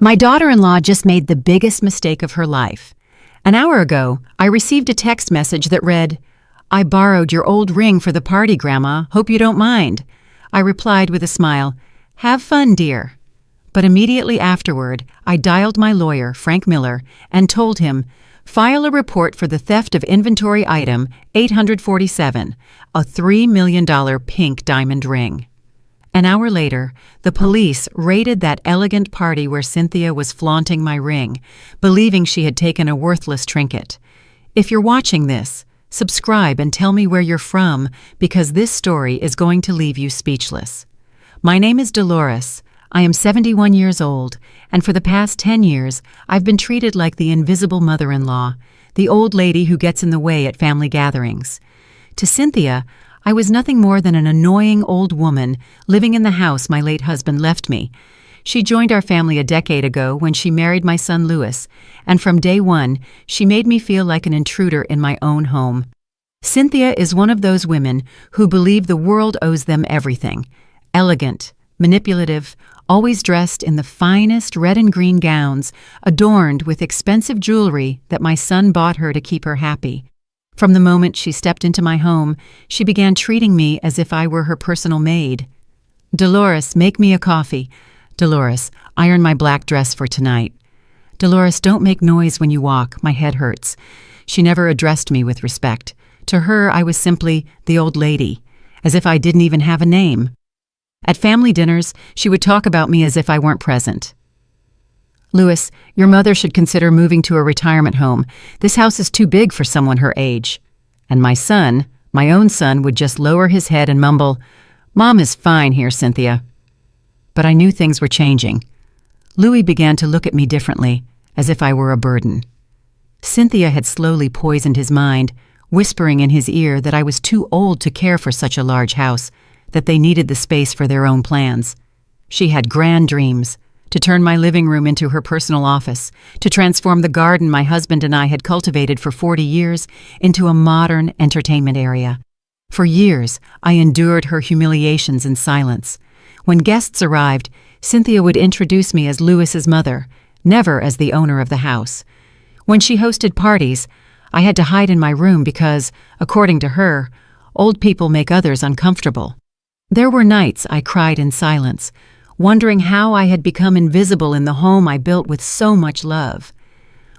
My daughter-in-law just made the biggest mistake of her life. An hour ago, I received a text message that read, "I borrowed your old ring for the party, Grandma. Hope you don't mind." I replied with a smile, "Have fun, dear." But immediately afterward, I dialed my lawyer, Frank Miller, and told him, "File a report for the theft of inventory item 847, a $3 million pink diamond ring." An hour later, the police raided that elegant party where Cynthia was flaunting my ring, believing she had taken a worthless trinket. If you're watching this, subscribe and tell me where you're from, because this story is going to leave you speechless. My name is Dolores. I am 71 years old, and for the past 10 years, I've been treated like the invisible mother-in-law, the old lady who gets in the way at family gatherings. To Cynthia, I was nothing more than an annoying old woman living in the house my late husband left me. She joined our family a decade ago when she married my son Louis, and from day one, she made me feel like an intruder in my own home. Cynthia is one of those women who believe the world owes them everything. Elegant, manipulative, always dressed in the finest red and green gowns, adorned with expensive jewelry that my son bought her to keep her happy. From the moment she stepped into my home, she began treating me as if I were her personal maid. "Dolores, make me a coffee." "Dolores, iron my black dress for tonight." "Dolores, don't make noise when you walk, my head hurts." She never addressed me with respect. To her, I was simply the old lady, as if I didn't even have a name. At family dinners, she would talk about me as if I weren't present. "Louis, your mother should consider moving to a retirement home. This house is too big for someone her age." And my son, my own son, would just lower his head and mumble, "Mom is fine here, Cynthia." But I knew things were changing. Louis began to look at me differently, as if I were a burden. Cynthia had slowly poisoned his mind, whispering in his ear that I was too old to care for such a large house, that they needed the space for their own plans. She had grand dreams, to turn my living room into her personal office, to transform the garden my husband and I had cultivated for 40 years into a modern entertainment area. For years, I endured her humiliations in silence. When guests arrived, Cynthia would introduce me as Louis's mother, never as the owner of the house. When she hosted parties, I had to hide in my room because, according to her, old people make others uncomfortable. There were nights I cried in silence, wondering how I had become invisible in the home I built with so much love.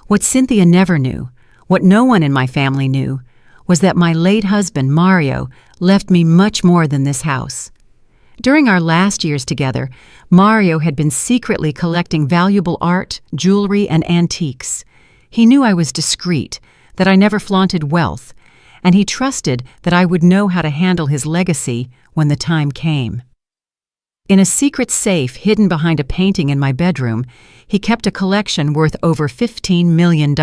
What Cynthia never knew, what no one in my family knew, was that my late husband, Mario, left me much more than this house. During our last years together, Mario had been secretly collecting valuable art, jewelry, and antiques. He knew I was discreet, that I never flaunted wealth, and he trusted that I would know how to handle his legacy when the time came. In a secret safe hidden behind a painting in my bedroom, he kept a collection worth over $15 million.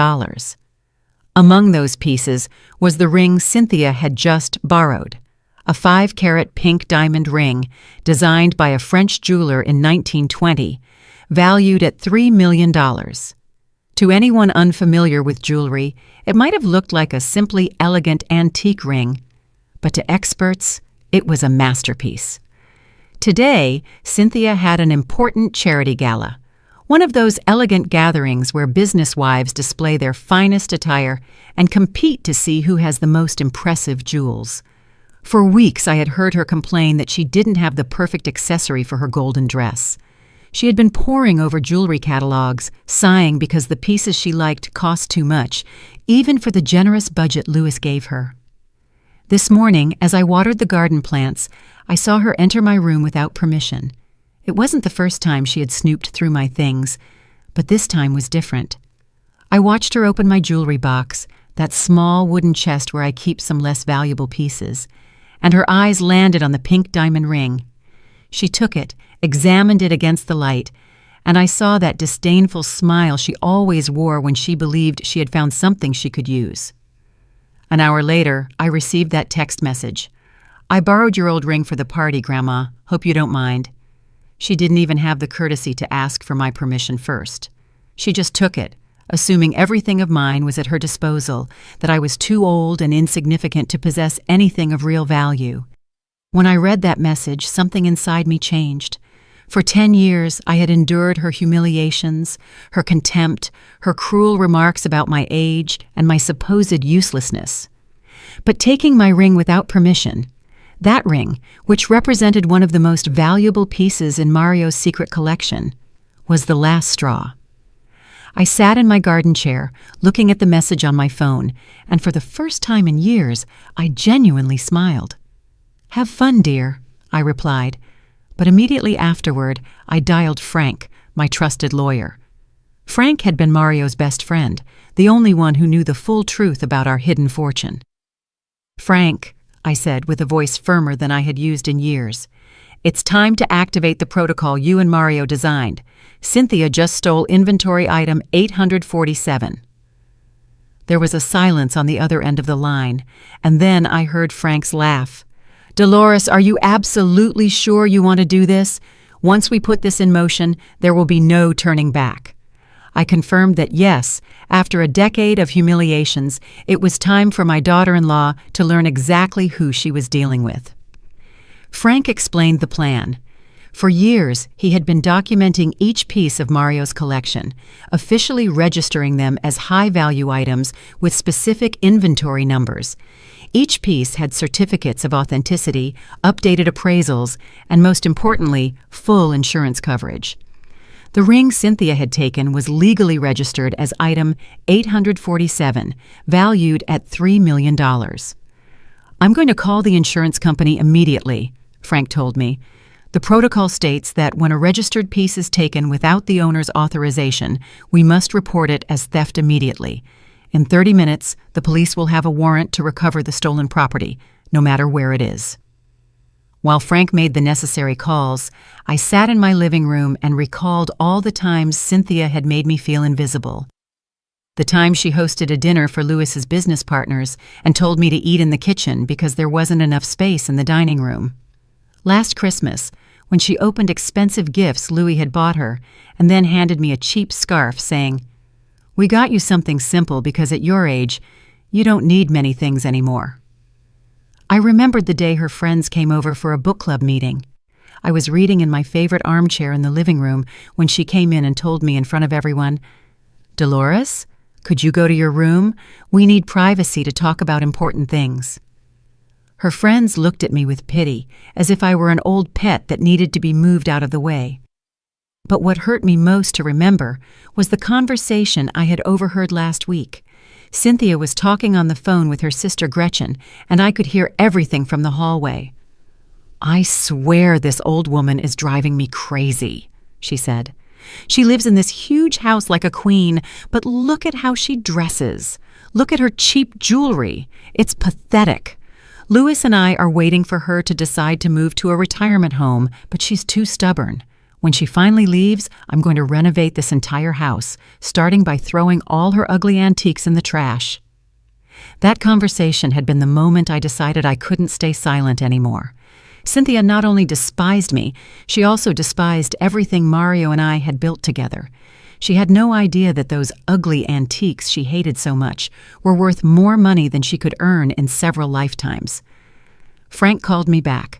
Among those pieces was the ring Cynthia had just borrowed, a 5-carat pink diamond ring designed by a French jeweler in 1920, valued at $3 million. To anyone unfamiliar with jewelry, it might have looked like a simply elegant antique ring, but to experts, it was a masterpiece. Today, Cynthia had an important charity gala, one of those elegant gatherings where business wives display their finest attire and compete to see who has the most impressive jewels. For weeks, I had heard her complain that she didn't have the perfect accessory for her golden dress. She had been poring over jewelry catalogs, sighing because the pieces she liked cost too much, even for the generous budget Louis gave her. This morning, as I watered the garden plants, I saw her enter my room without permission. It wasn't the first time she had snooped through my things, but this time was different. I watched her open my jewelry box, that small wooden chest where I keep some less valuable pieces, and her eyes landed on the pink diamond ring. She took it, examined it against the light, and I saw that disdainful smile she always wore when she believed she had found something she could use. An hour later, I received that text message. "I borrowed your old ring for the party, Grandma. Hope you don't mind." She didn't even have the courtesy to ask for my permission first. She just took it, assuming everything of mine was at her disposal, that I was too old and insignificant to possess anything of real value. When I read that message, something inside me changed. For 10 years, I had endured her humiliations, her contempt, her cruel remarks about my age and my supposed uselessness. But taking my ring without permission, that ring, which represented one of the most valuable pieces in Mario's secret collection, was the last straw. I sat in my garden chair, looking at the message on my phone, and for the first time in years, I genuinely smiled. "Have fun, dear," I replied, but immediately afterward, I dialed Frank, my trusted lawyer. Frank had been Mario's best friend, the only one who knew the full truth about our hidden fortune. "Frank," I said with a voice firmer than I had used in years, "it's time to activate the protocol you and Mario designed. Cynthia just stole inventory item 847. There was a silence on the other end of the line, and then I heard Frank's laugh. "Dolores, are you absolutely sure you want to do this? Once we put this in motion, there will be no turning back." I confirmed that yes, after a decade of humiliations, it was time for my daughter-in-law to learn exactly who she was dealing with. Frank explained the plan. For years, he had been documenting each piece of Mario's collection, officially registering them as high-value items with specific inventory numbers. Each piece had certificates of authenticity, updated appraisals, and most importantly, full insurance coverage. The ring Cynthia had taken was legally registered as item 847, valued at $3 million. "I'm going to call the insurance company immediately," Frank told me. "The protocol states that when a registered piece is taken without the owner's authorization, we must report it as theft immediately. In 30 minutes, the police will have a warrant to recover the stolen property, no matter where it is." While Frank made the necessary calls, I sat in my living room and recalled all the times Cynthia had made me feel invisible. The time she hosted a dinner for Louis's business partners and told me to eat in the kitchen because there wasn't enough space in the dining room. Last Christmas, when she opened expensive gifts Louis had bought her and then handed me a cheap scarf saying, "We got you something simple because at your age, you don't need many things anymore." I remembered the day her friends came over for a book club meeting. I was reading in my favorite armchair in the living room when she came in and told me in front of everyone, "Dolores, could you go to your room? We need privacy to talk about important things." Her friends looked at me with pity, as if I were an old pet that needed to be moved out of the way. But what hurt me most to remember was the conversation I had overheard last week. Cynthia was talking on the phone with her sister Gretchen, and I could hear everything from the hallway. "I swear this old woman is driving me crazy," she said. "She lives in this huge house like a queen, but look at how she dresses. Look at her cheap jewelry. It's pathetic. Louis and I are waiting for her to decide to move to a retirement home, but she's too stubborn. When she finally leaves, I'm going to renovate this entire house, starting by throwing all her ugly antiques in the trash." That conversation had been the moment I decided I couldn't stay silent anymore. Cynthia not only despised me, she also despised everything Mario and I had built together. She had no idea that those ugly antiques she hated so much were worth more money than she could earn in several lifetimes. Frank called me back.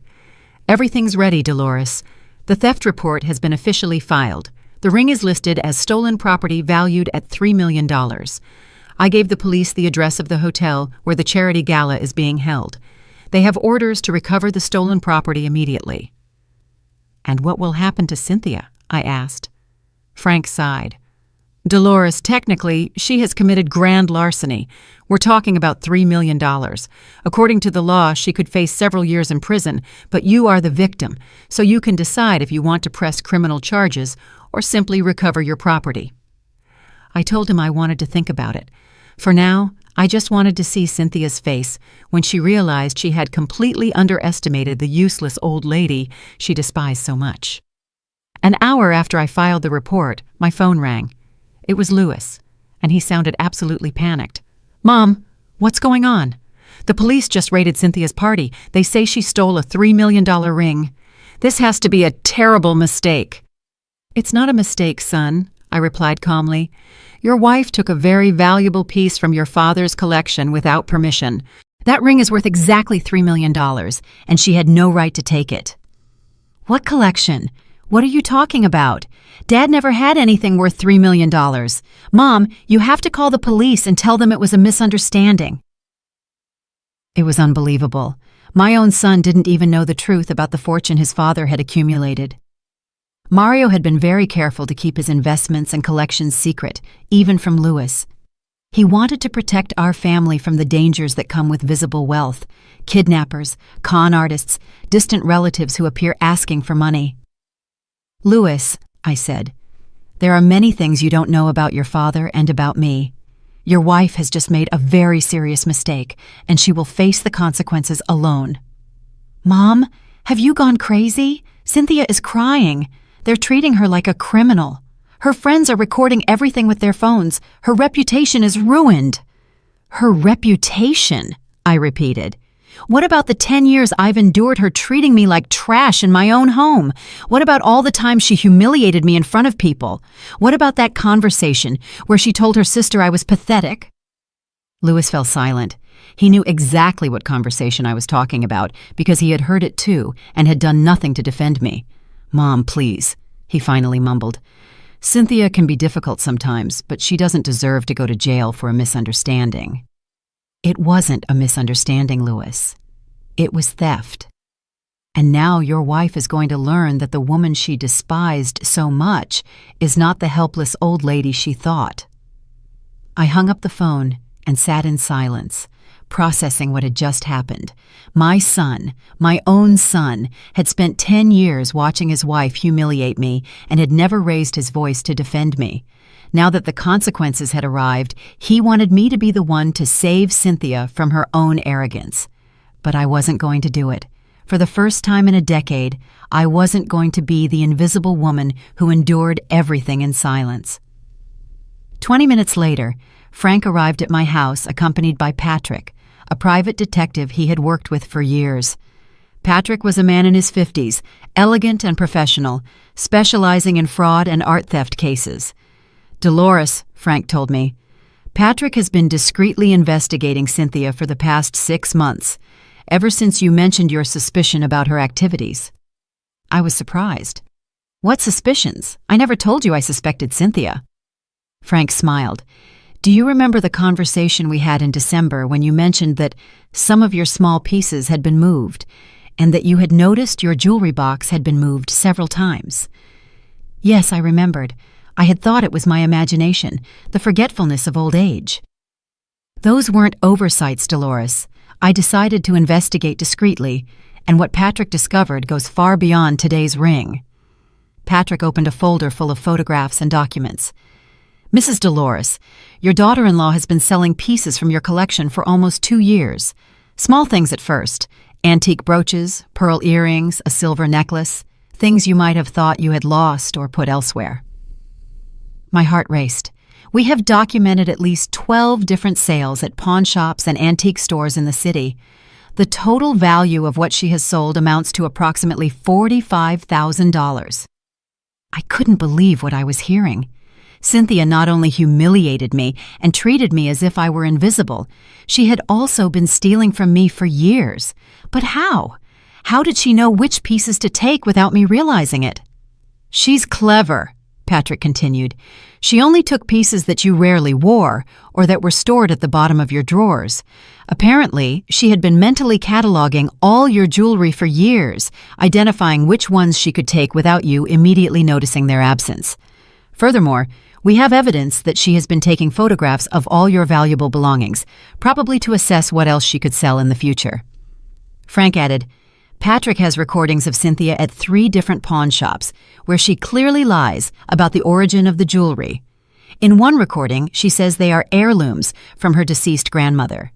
"Everything's ready, Dolores. The theft report has been officially filed. The ring is listed as stolen property valued at $3 million. I gave the police the address of the hotel where the charity gala is being held. They have orders to recover the stolen property immediately." "And what will happen to Cynthia?" I asked. Frank sighed. "Dolores, technically, she has committed grand larceny. We're talking about $3 million. According to the law, she could face several years in prison, but you are the victim, so you can decide if you want to press criminal charges or simply recover your property." I told him I wanted to think about it. For now, I just wanted to see Cynthia's face when she realized she had completely underestimated the useless old lady she despised so much. An hour after I filed the report, my phone rang. It was Louis, and he sounded absolutely panicked. "Mom, what's going on? The police just raided Cynthia's party. They say she stole a $3 million ring. This has to be a terrible mistake." "It's not a mistake, son," I replied calmly. "Your wife took a very valuable piece from your father's collection without permission. That ring is worth exactly $3 million, and she had no right to take it." "What collection? What are you talking about? Dad never had anything worth $3 million. Mom, you have to call the police and tell them it was a misunderstanding. It was unbelievable. My own son didn't even know the truth about the fortune his father had accumulated. Mario had been very careful to keep his investments and collections secret, even from Louis. He wanted to protect our family from the dangers that come with visible wealth, kidnappers, con artists, distant relatives who appear asking for money. Louis, I said, there are many things you don't know about your father and about me. Your wife has just made a very serious mistake, and she will face the consequences alone. Mom, have you gone crazy? Cynthia is crying. They're treating her like a criminal. Her friends are recording everything with their phones. Her reputation is ruined. Her reputation, I repeated. What about the 10 years I've endured her treating me like trash in my own home? What about all the times she humiliated me in front of people? What about that conversation where she told her sister I was pathetic? Louis fell silent. He knew exactly what conversation I was talking about because he had heard it too and had done nothing to defend me. Mom, please, he finally mumbled. Cynthia can be difficult sometimes, but she doesn't deserve to go to jail for a misunderstanding. It wasn't a misunderstanding, Louis. It was theft. And now your wife is going to learn that the woman she despised so much is not the helpless old lady she thought. I hung up the phone and sat in silence, processing what had just happened. My son, my own son, had spent 10 years watching his wife humiliate me and had never raised his voice to defend me. Now that the consequences had arrived, he wanted me to be the one to save Cynthia from her own arrogance. But I wasn't going to do it. For the first time in a decade, I wasn't going to be the invisible woman who endured everything in silence. 20 minutes later, Frank arrived at my house accompanied by Patrick, a private detective he had worked with for years. Patrick was a man in his 50s, elegant and professional, specializing in fraud and art theft cases. Dolores, Frank told me, Patrick has been discreetly investigating Cynthia for the past 6 months, ever since you mentioned your suspicion about her activities. I was surprised. What suspicions? I never told you I suspected Cynthia. Frank smiled. Do you remember the conversation we had in December when you mentioned that some of your small pieces had been moved, and that you had noticed your jewelry box had been moved several times? Yes, I remembered. I had thought it was my imagination, the forgetfulness of old age. Those weren't oversights, Dolores. I decided to investigate discreetly, and what Patrick discovered goes far beyond today's ring. Patrick opened a folder full of photographs and documents. Mrs. Dolores, your daughter-in-law has been selling pieces from your collection for almost 2 years. Small things at first, antique brooches, pearl earrings, a silver necklace, things you might have thought you had lost or put elsewhere. My heart raced. We have documented at least 12 different sales at pawn shops and antique stores in the city. The total value of what she has sold amounts to approximately $45,000. I couldn't believe what I was hearing. Cynthia not only humiliated me and treated me as if I were invisible, she had also been stealing from me for years. But how? How did she know which pieces to take without me realizing it? She's clever, Patrick continued. She only took pieces that you rarely wore or that were stored at the bottom of your drawers. Apparently, she had been mentally cataloging all your jewelry for years, identifying which ones she could take without you immediately noticing their absence. Furthermore, we have evidence that she has been taking photographs of all your valuable belongings, probably to assess what else she could sell in the future. Frank added, Patrick has recordings of Cynthia at 3 different pawn shops, where she clearly lies about the origin of the jewelry. In one recording, she says they are heirlooms from her deceased grandmother.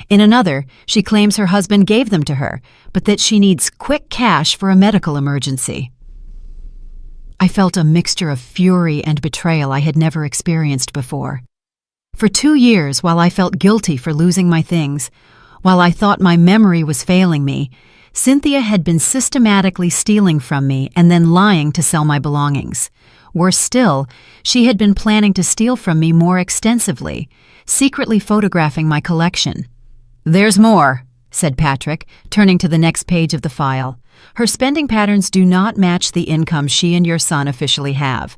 In another, she claims her husband gave them to her, but that she needs quick cash for a medical emergency. I felt a mixture of fury and betrayal I had never experienced before. For 2 years, while I felt guilty for losing my things, while I thought my memory was failing me, Cynthia had been systematically stealing from me and then lying to sell my belongings. Worse still, she had been planning to steal from me more extensively, secretly photographing my collection. There's more, said Patrick, turning to the next page of the file. "Her spending patterns do not match the income she and your son officially have.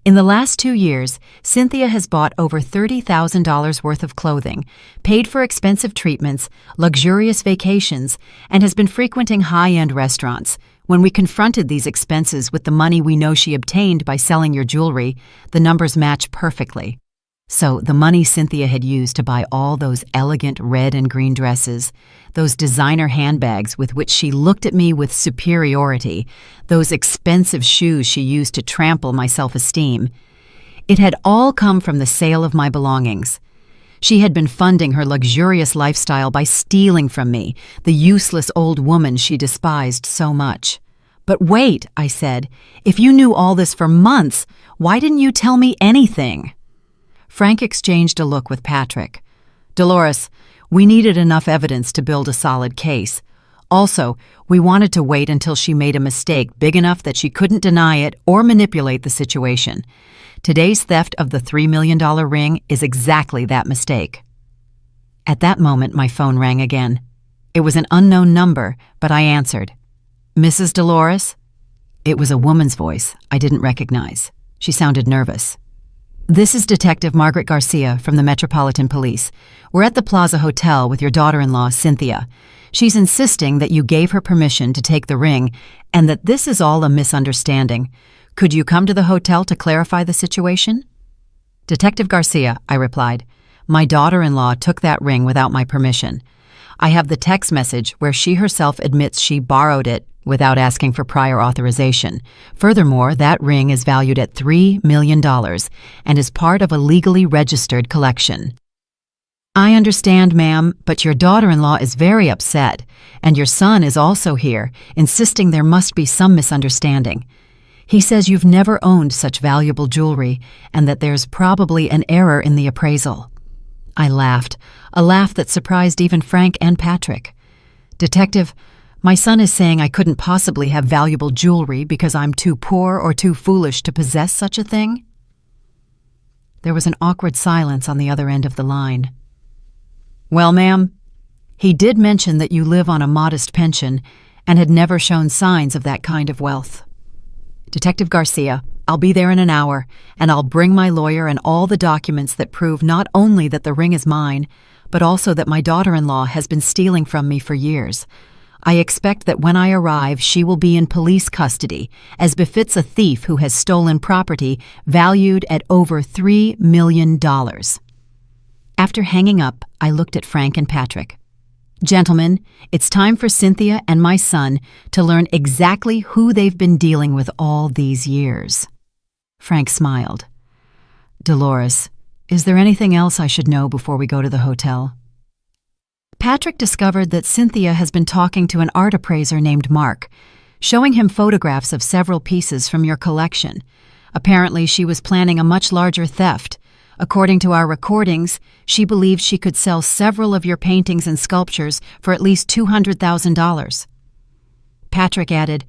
In the last 2 years, Cynthia has bought over $30,000 worth of clothing, paid for expensive treatments, luxurious vacations, and has been frequenting high-end restaurants. When we confronted these expenses with the money we know she obtained by selling your jewelry, the numbers match perfectly." So the money Cynthia had used to buy all those elegant red and green dresses, those designer handbags with which she looked at me with superiority, those expensive shoes she used to trample my self-esteem, it had all come from the sale of my belongings. She had been funding her luxurious lifestyle by stealing from me, the useless old woman she despised so much. "But wait," I said, "if you knew all this for months, why didn't you tell me anything?" Frank exchanged a look with Patrick. "Dolores, we needed enough evidence to build a solid case. Also, we wanted to wait until she made a mistake big enough that she couldn't deny it or manipulate the situation. Today's theft of the $3 million ring is exactly that mistake." At that moment, my phone rang again. It was an unknown number, but I answered. "Mrs. Dolores?" It was a woman's voice I didn't recognize. She sounded nervous. "This is Detective Margaret Garcia from the Metropolitan Police. We're at the Plaza Hotel with your daughter-in-law, Cynthia. She's insisting that you gave her permission to take the ring and that this is all a misunderstanding. Could you come to the hotel to clarify the situation?" "Detective Garcia," I replied, "my daughter-in-law took that ring without my permission. I have the text message where she herself admits she borrowed it without asking for prior authorization. Furthermore, that ring is valued at $3 million and is part of a legally registered collection." "I understand, ma'am, but your daughter-in-law is very upset, and your son is also here, insisting there must be some misunderstanding. He says you've never owned such valuable jewelry and that there's probably an error in the appraisal." I laughed, a laugh that surprised even Frank and Patrick. "Detective, my son is saying I couldn't possibly have valuable jewelry because I'm too poor or too foolish to possess such a thing?" There was an awkward silence on the other end of the line. "Well, ma'am, he did mention that you live on a modest pension and had never shown signs of that kind of wealth." "Detective Garcia, I'll be there in an hour, and I'll bring my lawyer and all the documents that prove not only that the ring is mine, but also that my daughter-in-law has been stealing from me for years. I expect that when I arrive, she will be in police custody, as befits a thief who has stolen property valued at over $3 million. After hanging up, I looked at Frank and Patrick. "Gentlemen, it's time for Cynthia and my son to learn exactly who they've been dealing with all these years." Frank smiled. "Dolores, is there anything else I should know before we go to the hotel?" Patrick discovered that Cynthia has been talking to an art appraiser named Mark, showing him photographs of several pieces from your collection. Apparently, she was planning a much larger theft. According to our recordings, she believed she could sell several of your paintings and sculptures for at least $200,000. Patrick added,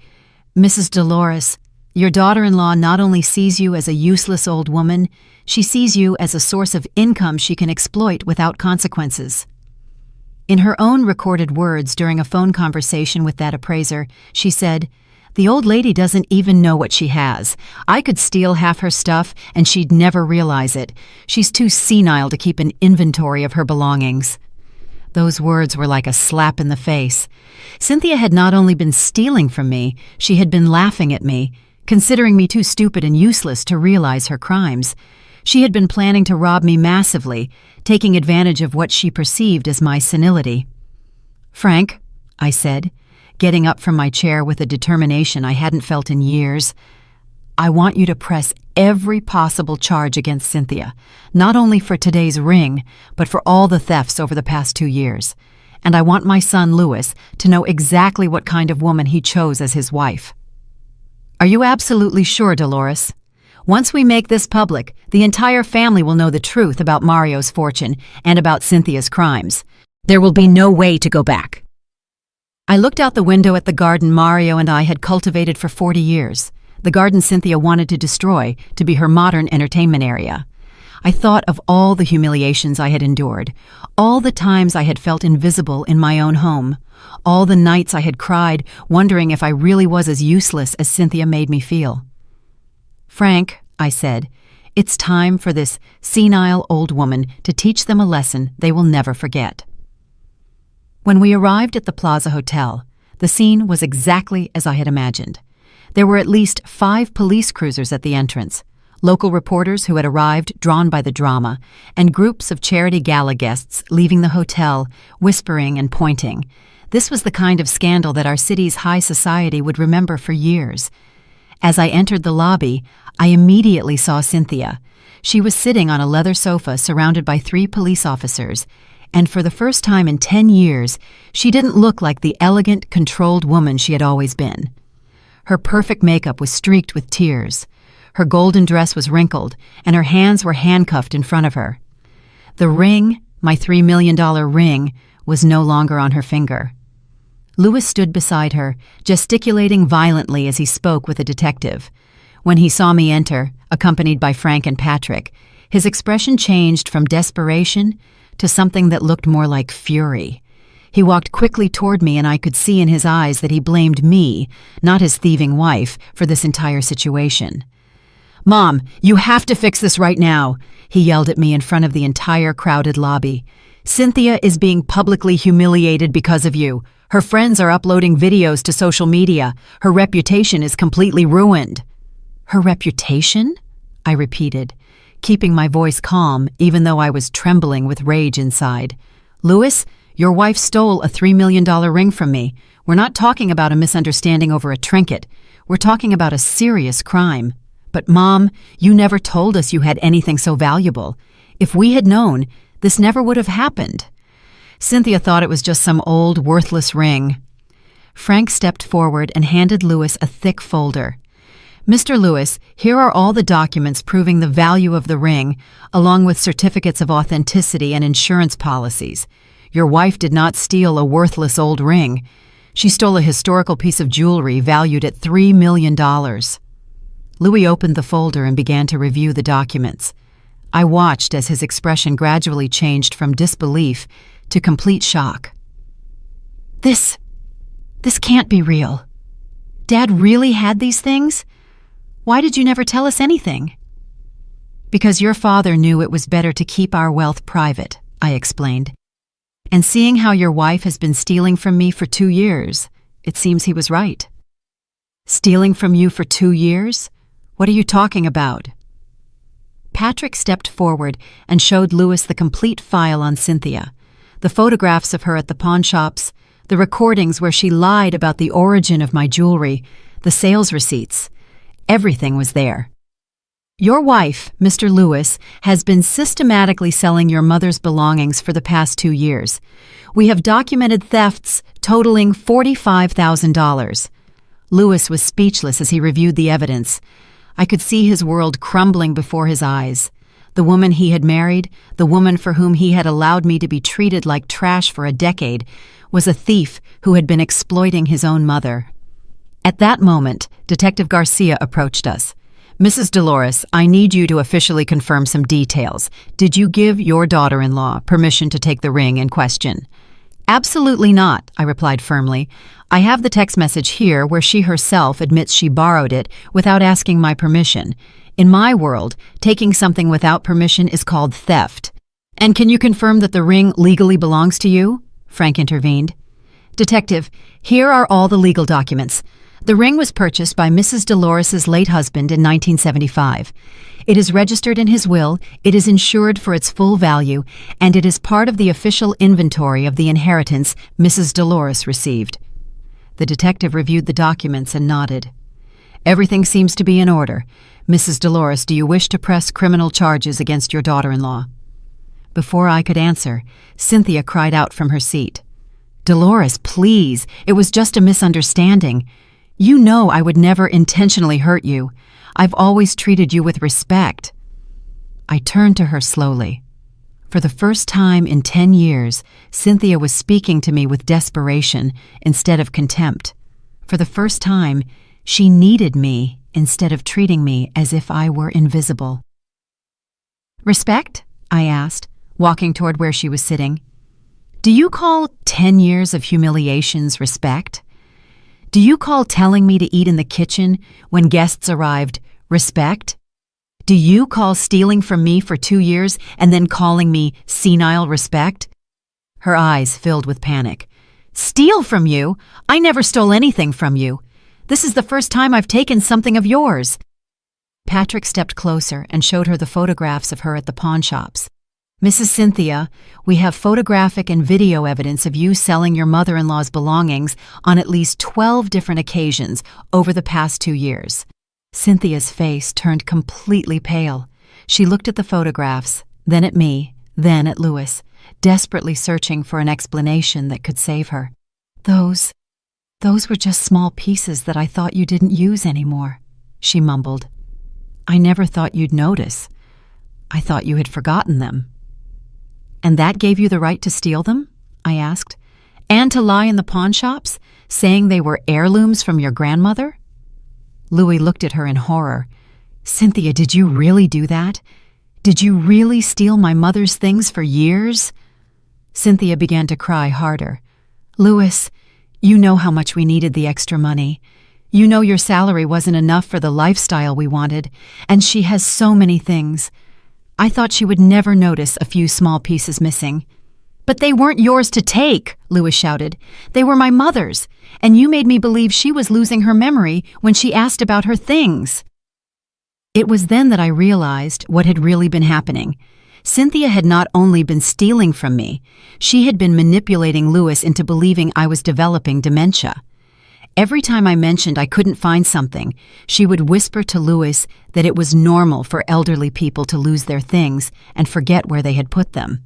"Mrs. Dolores, your daughter-in-law not only sees you as a useless old woman, she sees you as a source of income she can exploit without consequences." In her own recorded words during a phone conversation with that appraiser, she said, "The old lady doesn't even know what she has. I could steal half her stuff and she'd never realize it. She's too senile to keep an inventory of her belongings." Those words were like a slap in the face. Cynthia had not only been stealing from me, she had been laughing at me, considering me too stupid and useless to realize her crimes. She had been planning to rob me massively, taking advantage of what she perceived as my senility. "Frank," I said, getting up from my chair with a determination I hadn't felt in years, "I want you to press every possible charge against Cynthia, not only for today's ring, but for all the thefts over the past 2 years. And I want my son, Louis, to know exactly what kind of woman he chose as his wife." "Are you absolutely sure, Dolores? Once we make this public, the entire family will know the truth about Mario's fortune and about Cynthia's crimes. There will be no way to go back." I looked out the window at the garden Mario and I had cultivated for 40 years, the garden Cynthia wanted to destroy to be her modern entertainment area. I thought of all the humiliations I had endured, all the times I had felt invisible in my own home, all the nights I had cried, wondering if I really was as useless as Cynthia made me feel. "Frank," I said, "it's time for this senile old woman to teach them a lesson they will never forget." When we arrived at the Plaza Hotel, the scene was exactly as I had imagined. There were at least 5 police cruisers at the entrance, local reporters who had arrived drawn by the drama, and groups of charity gala guests leaving the hotel, whispering and pointing. This was the kind of scandal that our city's high society would remember for years. As I entered the lobby, I immediately saw Cynthia. She was sitting on a leather sofa surrounded by 3 police officers, and for the first time in 10 years, she didn't look like the elegant, controlled woman she had always been. Her perfect makeup was streaked with tears. Her golden dress was wrinkled, and her hands were handcuffed in front of her. The ring, my $3 million ring, was no longer on her finger. Louis stood beside her, gesticulating violently as he spoke with a detective. When he saw me enter, accompanied by Frank and Patrick, his expression changed from desperation to something that looked more like fury. He walked quickly toward me, and I could see in his eyes that he blamed me, not his thieving wife, for this entire situation. "Mom, you have to fix this right now," he yelled at me in front of the entire crowded lobby. "Cynthia is being publicly humiliated because of you. Her friends are uploading videos to social media. Her reputation is completely ruined." "Her reputation?" I repeated, keeping my voice calm even though I was trembling with rage inside. "Louis, your wife stole a $3 million ring from me. We're not talking about a misunderstanding over a trinket. We're talking about a serious crime. But Mom, you never told us you had anything so valuable. If we had known, this never would have happened." Cynthia thought it was just some old, worthless ring. Frank stepped forward and handed Louis a thick folder. "Mr. Louis, here are all the documents proving the value of the ring, along with certificates of authenticity and insurance policies. Your wife did not steal a worthless old ring. She stole a historical piece of jewelry valued at $3 million. Louis opened the folder and began to review the documents. I watched as his expression gradually changed from disbelief to complete shock. This can't be real. Dad really had these things? Why did you never tell us anything?" "Because your father knew it was better to keep our wealth private," I explained. "And seeing how your wife has been stealing from me for 2 years, it seems he was right." "Stealing from you for 2 years? What are you talking about?" Patrick stepped forward and showed Louis the complete file on Cynthia, the photographs of her at the pawn shops, the recordings where she lied about the origin of my jewelry, the sales receipts. Everything was there. "Your wife, Mr. Louis, has been systematically selling your mother's belongings for the past 2 years. We have documented thefts totaling $45,000. Louis was speechless as he reviewed the evidence. I could see his world crumbling before his eyes. The woman he had married, the woman for whom he had allowed me to be treated like trash for a decade, was a thief who had been exploiting his own mother. At that moment, Detective Garcia approached us. "Mrs. Dolores, I need you to officially confirm some details. Did you give your daughter-in-law permission to take the ring in question?" "Absolutely not," I replied firmly. "I have the text message here where she herself admits she borrowed it without asking my permission. In my world, taking something without permission is called theft." "And can you confirm that the ring legally belongs to you?" Frank intervened. "Detective, here are all the legal documents. The ring was purchased by Mrs. Dolores's late husband in 1975. It is registered in his will, it is insured for its full value, and it is part of the official inventory of the inheritance Mrs. Dolores received." The detective reviewed the documents and nodded. "Everything seems to be in order. Mrs. Dolores, do you wish to press criminal charges against your daughter-in-law?" Before I could answer, Cynthia cried out from her seat. "Dolores, please, it was just a misunderstanding. You know I would never intentionally hurt you. I've always treated you with respect." I turned to her slowly. For the first time in 10 years, Cynthia was speaking to me with desperation instead of contempt. For the first time, she needed me instead of treating me as if I were invisible. Respect? I asked, walking toward where she was sitting. Do you call 10 years of humiliations respect? Do you call telling me to eat in the kitchen when guests arrived respect? Do you call stealing from me for 2 years and then calling me senile respect? Her eyes filled with panic. Steal from you? I never stole anything from you. This is the first time I've taken something of yours. Patrick stepped closer and showed her the photographs of her at the pawn shops. Mrs. Cynthia, we have photographic and video evidence of you selling your mother-in-law's belongings on at least 12 different occasions over the past 2 years. Cynthia's face turned completely pale. She looked at the photographs, then at me, then at Louis, desperately searching for an explanation that could save her. Those were just small pieces that I thought you didn't use anymore, she mumbled. I never thought you'd notice. I thought you had forgotten them. And that gave you the right to steal them? I asked. And to lie in the pawn shops, saying they were heirlooms from your grandmother? Louis looked at her in horror. Cynthia, did you really do that? Did you really steal my mother's things for years? Cynthia began to cry harder. Louis, you know how much we needed the extra money. You know your salary wasn't enough for the lifestyle we wanted, and she has so many things. I thought she would never notice a few small pieces missing. But they weren't yours to take, Louis shouted. They were my mother's, and you made me believe she was losing her memory when she asked about her things. It was then that I realized what had really been happening. Cynthia had not only been stealing from me, she had been manipulating Louis into believing I was developing dementia. Every time I mentioned I couldn't find something, she would whisper to Louis that it was normal for elderly people to lose their things and forget where they had put them.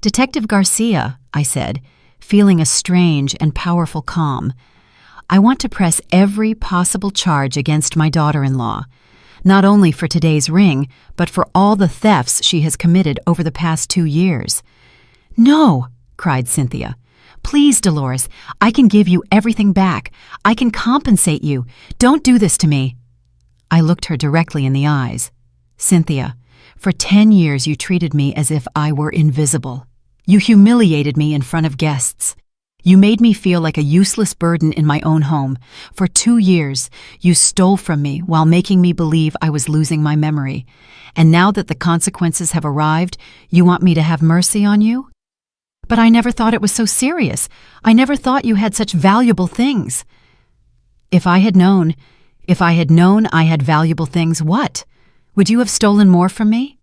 Detective Garcia, I said, feeling a strange and powerful calm, I want to press every possible charge against my daughter-in-law, not only for today's ring, but for all the thefts she has committed over the past 2 years. No, cried Cynthia. Please, Dolores, I can give you everything back. I can compensate you. Don't do this to me. I looked her directly in the eyes. Cynthia, for 10 years you treated me as if I were invisible. You humiliated me in front of guests. You made me feel like a useless burden in my own home. For 2 years, you stole from me while making me believe I was losing my memory. And now that the consequences have arrived, you want me to have mercy on you? But I never thought it was so serious. I never thought you had such valuable things. If I had known I had valuable things, what? Would you have stolen more from me?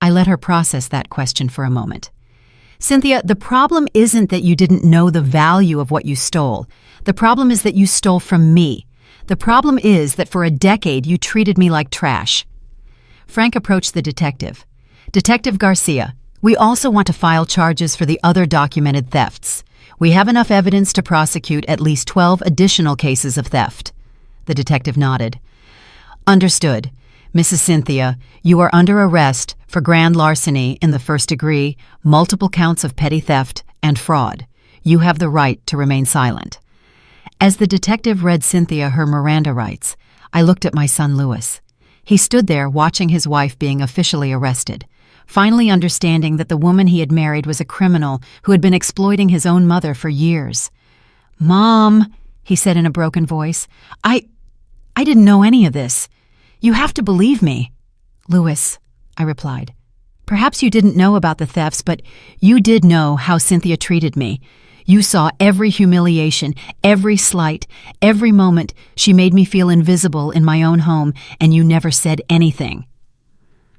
I let her process that question for a moment. Cynthia, the problem isn't that you didn't know the value of what you stole. The problem is that you stole from me. The problem is that for a decade you treated me like trash. Frank approached the detective. Detective Garcia, we also want to file charges for the other documented thefts. We have enough evidence to prosecute at least 12 additional cases of theft. The detective nodded. Understood. Mrs. Cynthia, you are under arrest for grand larceny in the first degree, multiple counts of petty theft, and fraud. You have the right to remain silent. As the detective read Cynthia her Miranda rights, I looked at my son Louis. He stood there watching his wife being officially arrested, finally understanding that the woman he had married was a criminal who had been exploiting his own mother for years. Mom, he said in a broken voice, I didn't know any of this. You have to believe me. Louis, I replied. Perhaps you didn't know about the thefts, but you did know how Cynthia treated me. You saw every humiliation, every slight, every moment she made me feel invisible in my own home, and you never said anything.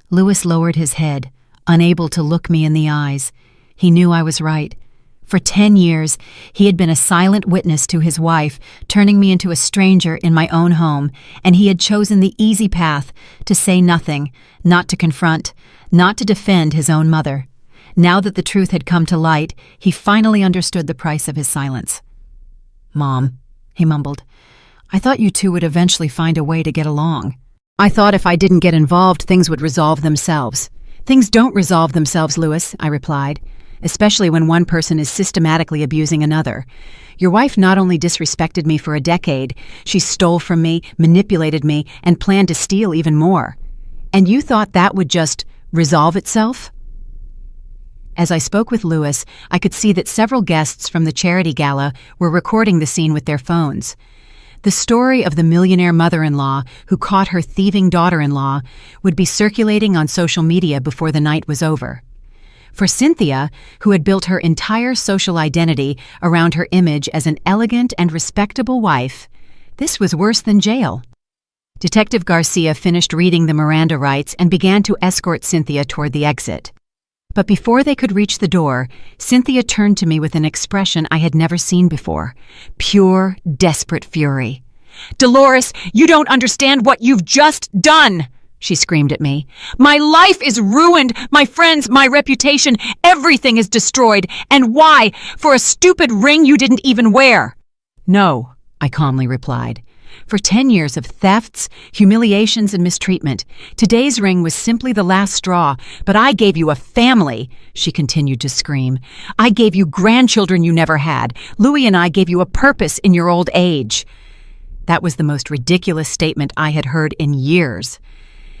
Louis lowered his head, unable to look me in the eyes. He knew I was right. For 10 years, he had been a silent witness to his wife, turning me into a stranger in my own home, and he had chosen the easy path to say nothing, not to confront, not to defend his own mother. Now that the truth had come to light, he finally understood the price of his silence. Mom, he mumbled, I thought you two would eventually find a way to get along. I thought if I didn't get involved, things would resolve themselves. Things don't resolve themselves, Louis, I replied, especially when one person is systematically abusing another. Your wife not only disrespected me for a decade, she stole from me, manipulated me, and planned to steal even more. And you thought that would just resolve itself? As I spoke with Louis, I could see that several guests from the charity gala were recording the scene with their phones. The story of the millionaire mother-in-law who caught her thieving daughter-in-law would be circulating on social media before the night was over. For Cynthia, who had built her entire social identity around her image as an elegant and respectable wife, this was worse than jail. Detective Garcia finished reading the Miranda rights and began to escort Cynthia toward the exit. But before they could reach the door, Cynthia turned to me with an expression I had never seen before. Pure, desperate fury. "Dolores, you don't understand what you've just done!" she screamed at me. "My life is ruined, my friends, my reputation, everything is destroyed. And why? For a stupid ring you didn't even wear." "No," I calmly replied. "For 10 years of thefts, humiliations, and mistreatment, today's ring was simply the last straw. But I gave you a family," she continued to scream. "I gave you grandchildren you never had. Louis and I gave you a purpose in your old age." That was the most ridiculous statement I had heard in years.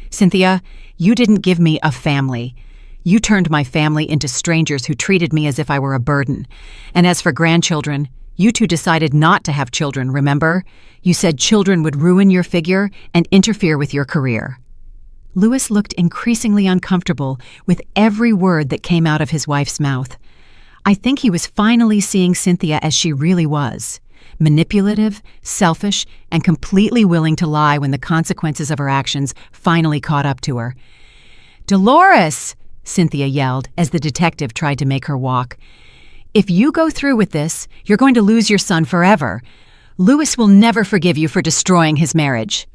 "Cynthia, you didn't give me a family. You turned my family into strangers who treated me as if I were a burden. And as for grandchildren, you two decided not to have children, remember? You said children would ruin your figure and interfere with your career." Louis looked increasingly uncomfortable with every word that came out of his wife's mouth. I think he was finally seeing Cynthia as she really was. Manipulative, selfish, and completely willing to lie when the consequences of her actions finally caught up to her. "Dolores!" Cynthia yelled as the detective tried to make her walk. "If you go through with this, you're going to lose your son forever. Louis will never forgive you for destroying his marriage."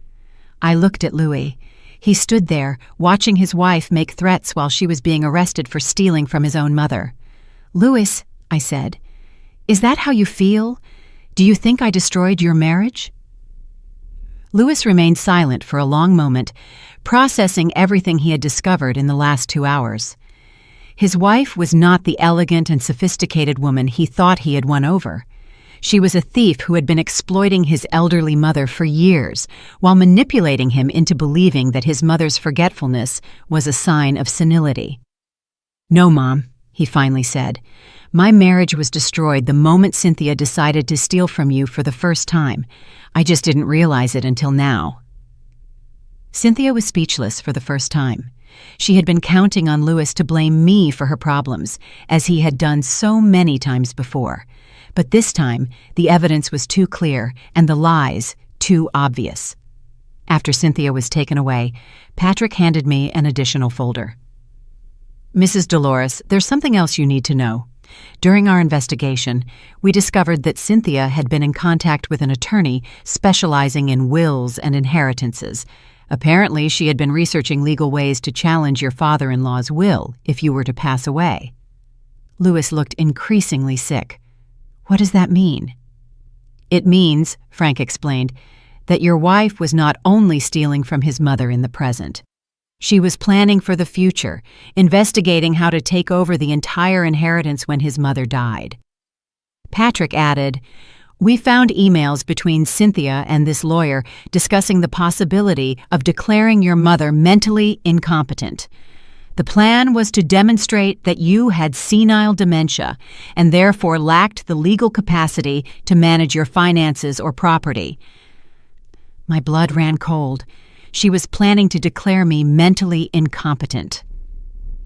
I looked at Louis. He stood there, watching his wife make threats while she was being arrested for stealing from his own mother. "Louis," I said, "is that how you feel? Do you think I destroyed your marriage?" Louis remained silent for a long moment, processing everything he had discovered in the last 2 hours. His wife was not the elegant and sophisticated woman he thought he had won over. She was a thief who had been exploiting his elderly mother for years, while manipulating him into believing that his mother's forgetfulness was a sign of senility. "No, Mom," he finally said. "My marriage was destroyed the moment Cynthia decided to steal from you for the first time. I just didn't realize it until now." Cynthia was speechless for the first time. She had been counting on Louis to blame me for her problems, as he had done so many times before. But this time, the evidence was too clear and the lies too obvious. After Cynthia was taken away, Patrick handed me an additional folder. "Mrs. Dolores, there's something else you need to know. During our investigation, we discovered that Cynthia had been in contact with an attorney specializing in wills and inheritances. Apparently, she had been researching legal ways to challenge your father-in-law's will if you were to pass away." Louis looked increasingly sick. "What does that mean?" "It means," Frank explained, "that your wife was not only stealing from his mother in the present. She was planning for the future, investigating how to take over the entire inheritance when his mother died." Patrick added, "We found emails between Cynthia and this lawyer discussing the possibility of declaring your mother mentally incompetent. The plan was to demonstrate that you had senile dementia and therefore lacked the legal capacity to manage your finances or property." My blood ran cold. She was planning to declare me mentally incompetent.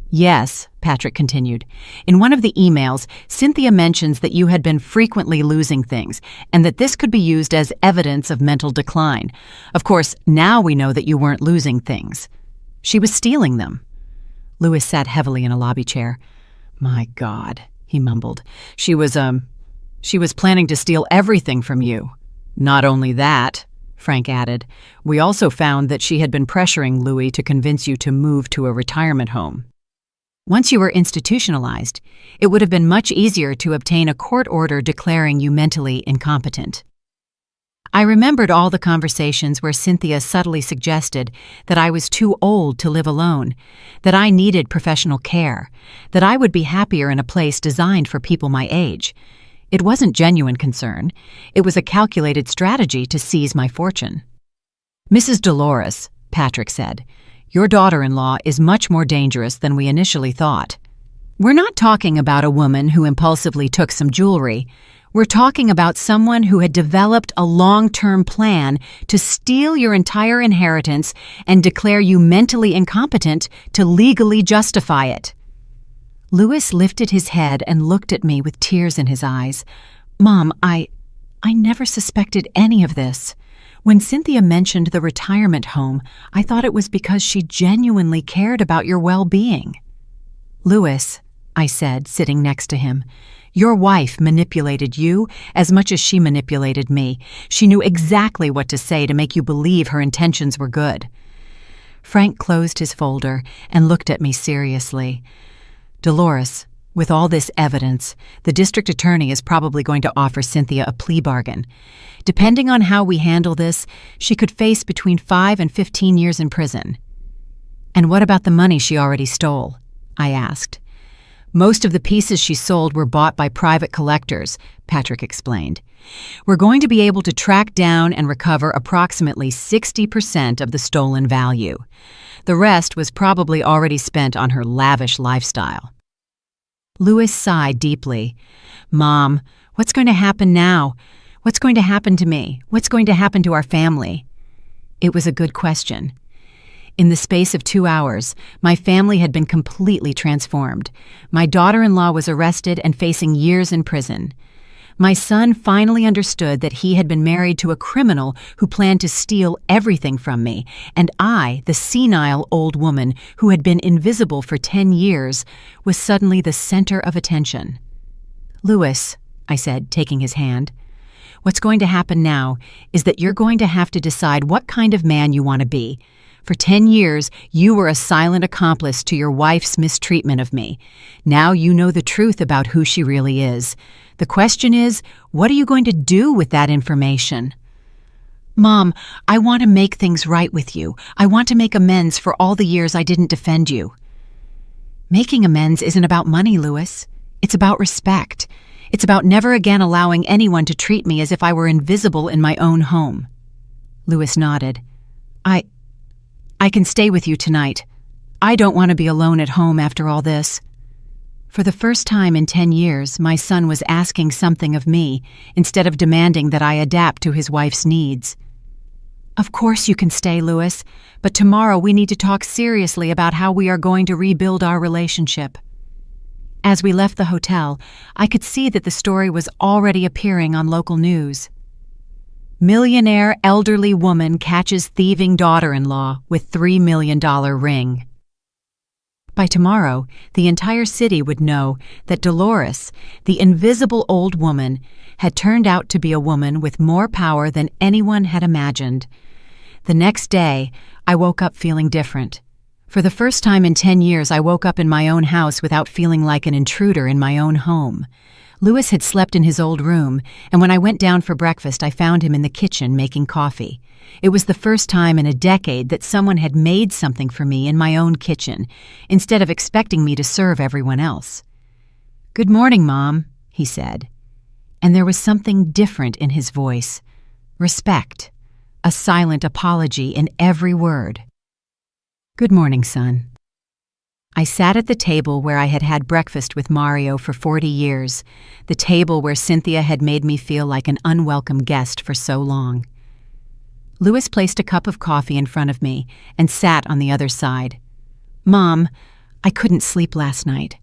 "Yes," Patrick continued. "In one of the emails, Cynthia mentions that you had been frequently losing things and that this could be used as evidence of mental decline. Of course, now we know that you weren't losing things. She was stealing them." Louis sat heavily in a lobby chair. "My God," he mumbled. She was planning to steal everything from you." "Not only that," Frank added, "we also found that she had been pressuring Louis to convince you to move to a retirement home. Once you were institutionalized, it would have been much easier to obtain a court order declaring you mentally incompetent." I remembered all the conversations where Cynthia subtly suggested that I was too old to live alone, that I needed professional care, that I would be happier in a place designed for people my age. It wasn't genuine concern. It was a calculated strategy to seize my fortune. "Mrs. Dolores," Patrick said, Your daughter-in-law is much more dangerous than we initially thought. We're not talking about a woman who impulsively took some jewelry. We're talking about someone who had developed a long-term plan to steal your entire inheritance and declare you mentally incompetent to legally justify it." Louis lifted his head and looked at me with tears in his eyes. "Mom, I never suspected any of this. When Cynthia mentioned the retirement home, I thought it was because she genuinely cared about your well-being." "Louis," I said, sitting next to him, "your wife manipulated you as much as she manipulated me. She knew exactly what to say to make you believe her intentions were good." Frank closed his folder and looked at me seriously. "Dolores, with all this evidence, the district attorney is probably going to offer Cynthia a plea bargain. Depending on how we handle this, she could face between 5 and 15 years in prison." "And what about the money she already stole?" I asked. "Most of the pieces she sold were bought by private collectors," Patrick explained. "We're going to be able to track down and recover approximately 60% of the stolen value. The rest was probably already spent on her lavish lifestyle." Louis sighed deeply. "Mom, what's going to happen now? What's going to happen to me? What's going to happen to our family?" It was a good question. In the space of 2 hours, my family had been completely transformed. My daughter-in-law was arrested and facing years in prison. My son finally understood that he had been married to a criminal who planned to steal everything from me, and I, the senile old woman who had been invisible for 10 years, was suddenly the center of attention. "Louis," I said, taking his hand, "what's going to happen now is that you're going to have to decide what kind of man you want to be. For 10 years, you were a silent accomplice to your wife's mistreatment of me. Now you know the truth about who she really is. The question is, what are you going to do with that information?" "Mom, I want to make things right with you. I want to make amends for all the years I didn't defend you." "Making amends isn't about money, Louis. It's about respect. It's about never again allowing anyone to treat me as if I were invisible in my own home." Louis nodded. I can stay with you tonight. I don't want to be alone at home after all this." For the first time in 10 years, my son was asking something of me instead of demanding that I adapt to his wife's needs. "Of course you can stay, Louis, but tomorrow we need to talk seriously about how we are going to rebuild our relationship." As we left the hotel, I could see that the story was already appearing on local news. "Millionaire elderly woman catches thieving daughter-in-law with $3 million ring." By tomorrow, the entire city would know that Dolores, the invisible old woman, had turned out to be a woman with more power than anyone had imagined. The next day, I woke up feeling different. For the first time in 10 years, I woke up in my own house without feeling like an intruder in my own home. Louis had slept in his old room, and when I went down for breakfast, I found him in the kitchen making coffee. It was the first time in a decade that someone had made something for me in my own kitchen, instead of expecting me to serve everyone else. "Good morning, Mom," he said. And there was something different in his voice. Respect. A silent apology in every word. "Good morning, son." I sat at the table where I had had breakfast with Mario for 40 years, the table where Cynthia had made me feel like an unwelcome guest for so long. Louis placed a cup of coffee in front of me and sat on the other side. "Mom, I couldn't sleep last night.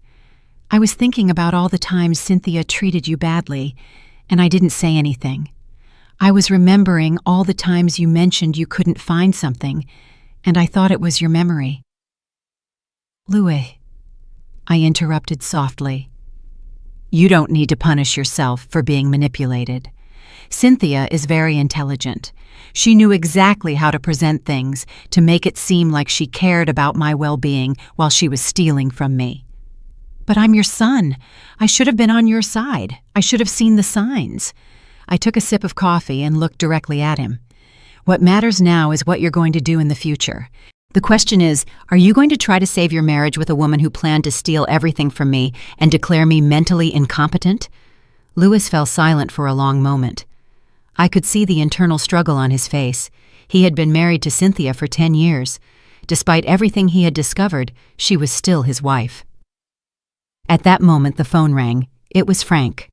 I was thinking about all the times Cynthia treated you badly, and I didn't say anything. I was remembering all the times you mentioned you couldn't find something, and I thought it was your memory." "Louis," I interrupted softly, "you don't need to punish yourself for being manipulated. Cynthia is very intelligent. She knew exactly how to present things to make it seem like she cared about my well-being while she was stealing from me. But I'm your son. I should have been on your side. I should have seen the signs." I took a sip of coffee and looked directly at him. "What matters now is what you're going to do in the future. The question is, are you going to try to save your marriage with a woman who planned to steal everything from me and declare me mentally incompetent?" Louis fell silent for a long moment. I could see the internal struggle on his face. He had been married to Cynthia for 10 years. Despite everything he had discovered, she was still his wife. At that moment, the phone rang. It was Frank.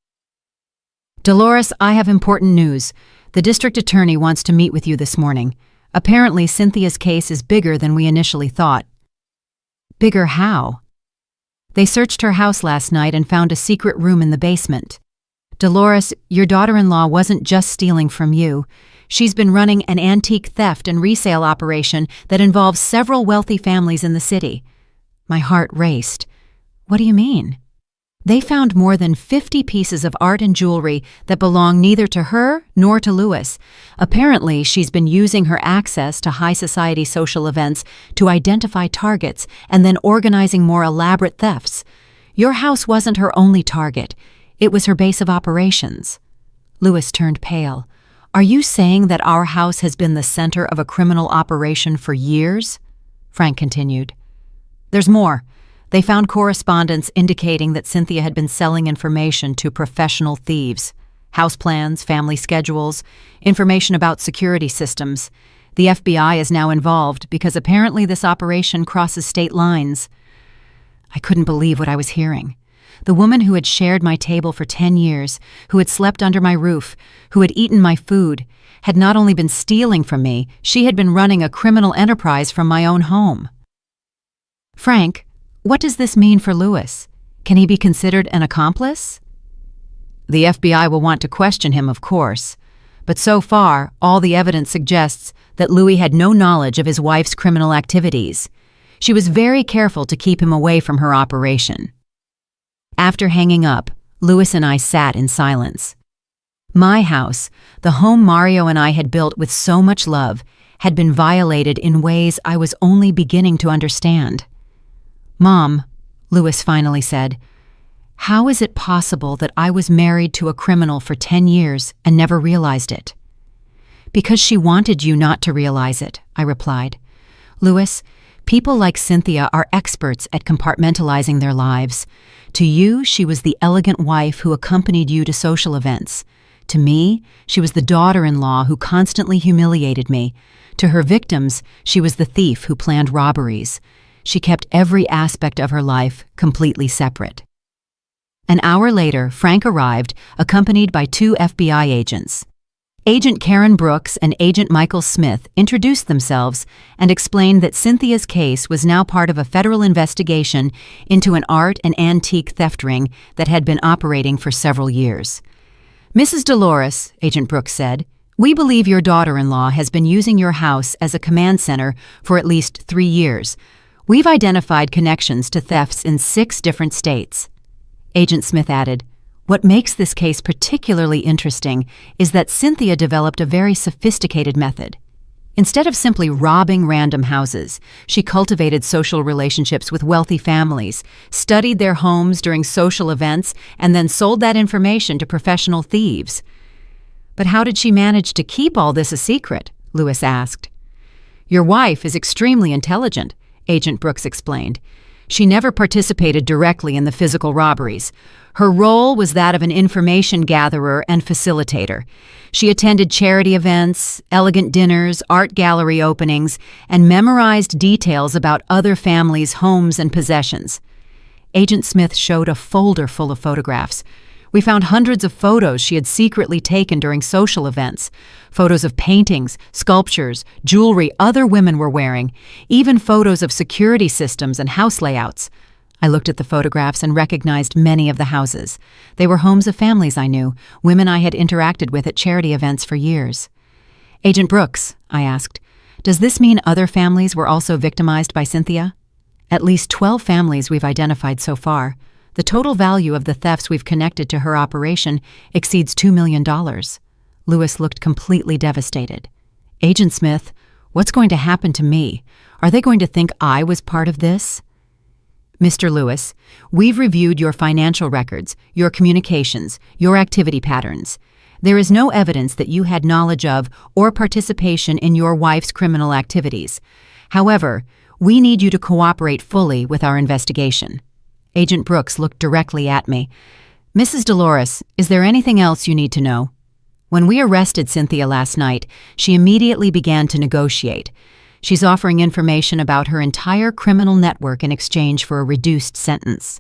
"Dolores, I have important news. The district attorney wants to meet with you this morning. Apparently, Cynthia's case is bigger than we initially thought." "Bigger how?" "They searched her house last night and found a secret room in the basement. Dolores, your daughter-in-law wasn't just stealing from you. She's been running an antique theft and resale operation that involves several wealthy families in the city." My heart raced. "What do you mean?" "They found more than 50 pieces of art and jewelry that belong neither to her nor to Louis. Apparently, she's been using her access to high society social events to identify targets and then organizing more elaborate thefts. Your house wasn't her only target. It was her base of operations." Louis turned pale. "Are you saying that our house has been the center of a criminal operation for years?" Frank continued. "There's more. They found correspondence indicating that Cynthia had been selling information to professional thieves. House plans, family schedules, information about security systems. The FBI is now involved because apparently this operation crosses state lines." I couldn't believe what I was hearing. The woman who had shared my table for 10 years, who had slept under my roof, who had eaten my food, had not only been stealing from me, she had been running a criminal enterprise from my own home. "Frank, what does this mean for Louis? Can he be considered an accomplice?" "The FBI will want to question him, of course. But so far, all the evidence suggests that Louis had no knowledge of his wife's criminal activities. She was very careful to keep him away from her operation." After hanging up, Louis and I sat in silence. My house, the home Mario and I had built with so much love, had been violated in ways I was only beginning to understand. "Mom," Louis finally said, "how is it possible that I was married to a criminal for 10 years and never realized it?" "Because she wanted you not to realize it," I replied. "Louis, people like Cynthia are experts at compartmentalizing their lives. To you, she was the elegant wife who accompanied you to social events. To me, she was the daughter-in-law who constantly humiliated me. To her victims, she was the thief who planned robberies. She kept every aspect of her life completely separate." An hour later, Frank arrived, accompanied by 2 FBI agents. Agent Karen Brooks and Agent Michael Smith introduced themselves and explained that Cynthia's case was now part of a federal investigation into an art and antique theft ring that had been operating for several years. "Mrs. Dolores," Agent Brooks said, "we believe your daughter-in-law has been using your house as a command center for at least 3 years. We've identified connections to thefts in 6 different states." Agent Smith added, "What makes this case particularly interesting is that Cynthia developed a very sophisticated method. Instead of simply robbing random houses, she cultivated social relationships with wealthy families, studied their homes during social events, and then sold that information to professional thieves." "But how did she manage to keep all this a secret?" Louis asked. "Your wife is extremely intelligent," Agent Brooks explained. "She never participated directly in the physical robberies. Her role was that of an information gatherer and facilitator. She attended charity events, elegant dinners, art gallery openings, and memorized details about other families' homes and possessions." Agent Smith showed a folder full of photographs. We found hundreds of photos she had secretly taken during social events. Photos of paintings, sculptures, jewelry other women were wearing, even photos of security systems and house layouts. I looked at the photographs and recognized many of the houses. They were homes of families I knew, women I had interacted with at charity events for years. "Agent Brooks," I asked, "does this mean other families were also victimized by Cynthia?" "At least 12 families we've identified so far. The total value of the thefts we've connected to her operation exceeds $2 million. Louis looked completely devastated. "Agent Smith, what's going to happen to me? Are they going to think I was part of this?" "Mr. Louis, we've reviewed your financial records, your communications, your activity patterns. There is no evidence that you had knowledge of or participation in your wife's criminal activities. However, we need you to cooperate fully with our investigation." Agent Brooks looked directly at me. "Mrs. Dolores, is there anything else you need to know?" When we arrested Cynthia last night, she immediately began to negotiate. She's offering information about her entire criminal network in exchange for a reduced sentence.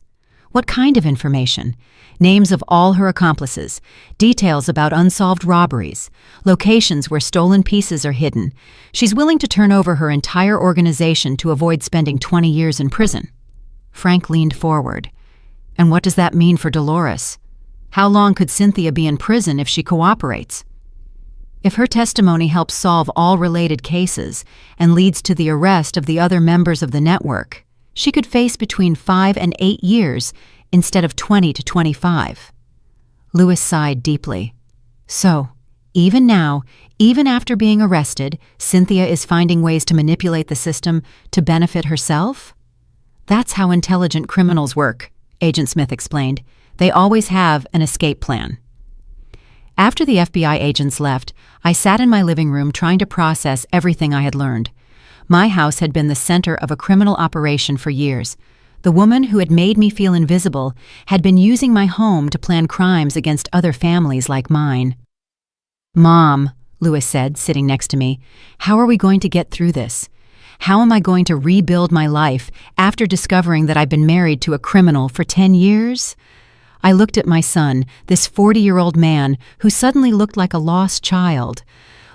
What kind of information? Names of all her accomplices, details about unsolved robberies, locations where stolen pieces are hidden. She's willing to turn over her entire organization to avoid spending 20 years in prison. Frank leaned forward. And what does that mean for Dolores? How long could Cynthia be in prison if she cooperates? If her testimony helps solve all related cases and leads to the arrest of the other members of the network, she could face between 5 and 8 years instead of 20 to 25. Lewis sighed deeply. So, even now, even after being arrested, Cynthia is finding ways to manipulate the system to benefit herself? That's how intelligent criminals work, Agent Smith explained. They always have an escape plan. After the FBI agents left, I sat in my living room trying to process everything I had learned. My house had been the center of a criminal operation for years. The woman who had made me feel invisible had been using my home to plan crimes against other families like mine. "Mom," Lewis said, sitting next to me, "how are we going to get through this? How am I going to rebuild my life after discovering that I've been married to a criminal for 10 years? I looked at my son, this 40-year-old man who suddenly looked like a lost child.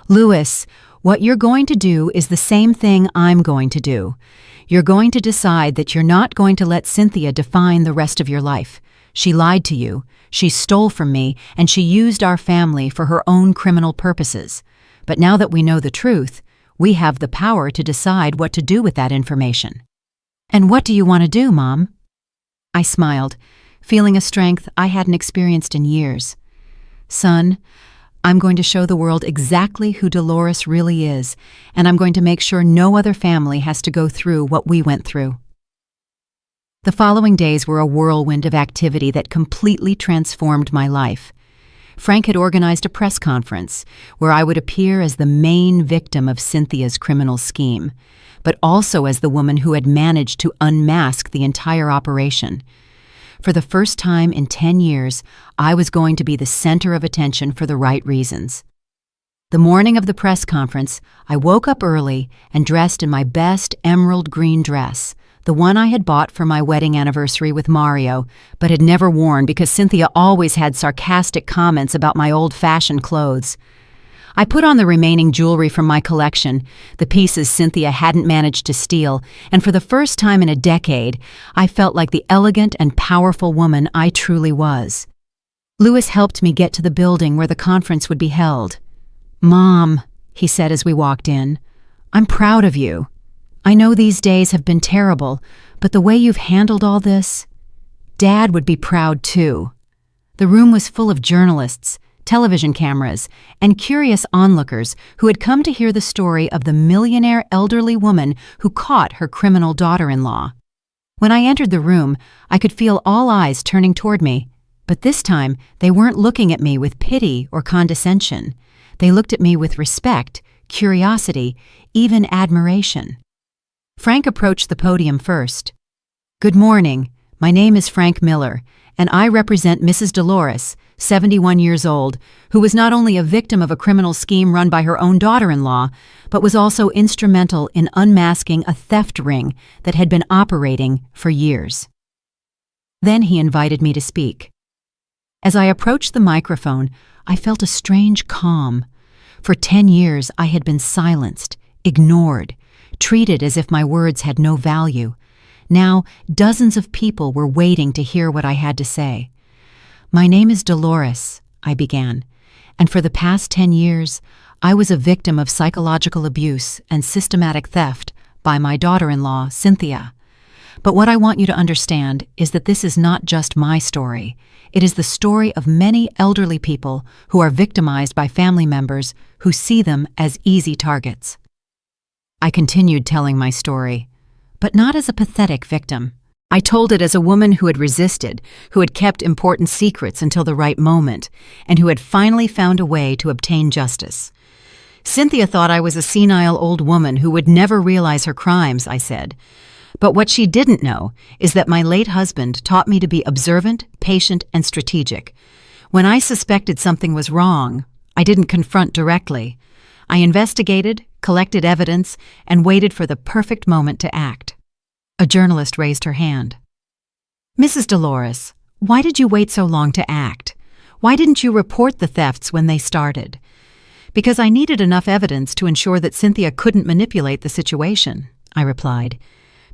"Lewis, what you're going to do is the same thing I'm going to do. You're going to decide that you're not going to let Cynthia define the rest of your life. She lied to you, she stole from me, and she used our family for her own criminal purposes. But now that we know the truth, we have the power to decide what to do with that information." "And what do you want to do, Mom?" I smiled, feeling a strength I hadn't experienced in years. "Son, I'm going to show the world exactly who Dolores really is, and I'm going to make sure no other family has to go through what we went through." The following days were a whirlwind of activity that completely transformed my life. Frank had organized a press conference where I would appear as the main victim of Cynthia's criminal scheme, but also as the woman who had managed to unmask the entire operation. For the first time in 10 years, I was going to be the center of attention for the right reasons. The morning of the press conference, I woke up early and dressed in my best emerald green dress, the one I had bought for my wedding anniversary with Mario, but had never worn because Cynthia always had sarcastic comments about my old-fashioned clothes. I put on the remaining jewelry from my collection, the pieces Cynthia hadn't managed to steal, and for the first time in a decade, I felt like the elegant and powerful woman I truly was. Lewis helped me get to the building where the conference would be held. "Mom," he said as we walked in, "I'm proud of you. I know these days have been terrible, but the way you've handled all this, Dad would be proud too." The room was full of journalists, television cameras, and curious onlookers who had come to hear the story of the millionaire elderly woman who caught her criminal daughter-in-law. When I entered the room, I could feel all eyes turning toward me, but this time they weren't looking at me with pity or condescension. They looked at me with respect, curiosity, even admiration. Frank approached the podium first. "Good morning. My name is Frank Miller, and I represent Mrs. Dolores, 71 years old, who was not only a victim of a criminal scheme run by her own daughter-in-law, but was also instrumental in unmasking a theft ring that had been operating for years." Then he invited me to speak. As I approached the microphone, I felt a strange calm. For 10 years, I had been silenced, ignored, treated as if my words had no value. Now, dozens of people were waiting to hear what I had to say. "My name is Dolores," I began, "and for the past 10 years, I was a victim of psychological abuse and systematic theft by my daughter-in-law, Cynthia. But what I want you to understand is that this is not just my story. It is the story of many elderly people who are victimized by family members who see them as easy targets." I continued telling my story, but not as a pathetic victim. I told it as a woman who had resisted, who had kept important secrets until the right moment, and who had finally found a way to obtain justice. "Cynthia thought I was a senile old woman who would never realize her crimes," I said. "But what she didn't know is that my late husband taught me to be observant, patient, and strategic. When I suspected something was wrong, I didn't confront directly. I investigated, collected evidence, and waited for the perfect moment to act. A journalist raised her hand. "Mrs. Dolores, why did you wait so long to act? Why didn't you report the thefts when they started?" "Because I needed enough evidence to ensure that Cynthia couldn't manipulate the situation," I replied.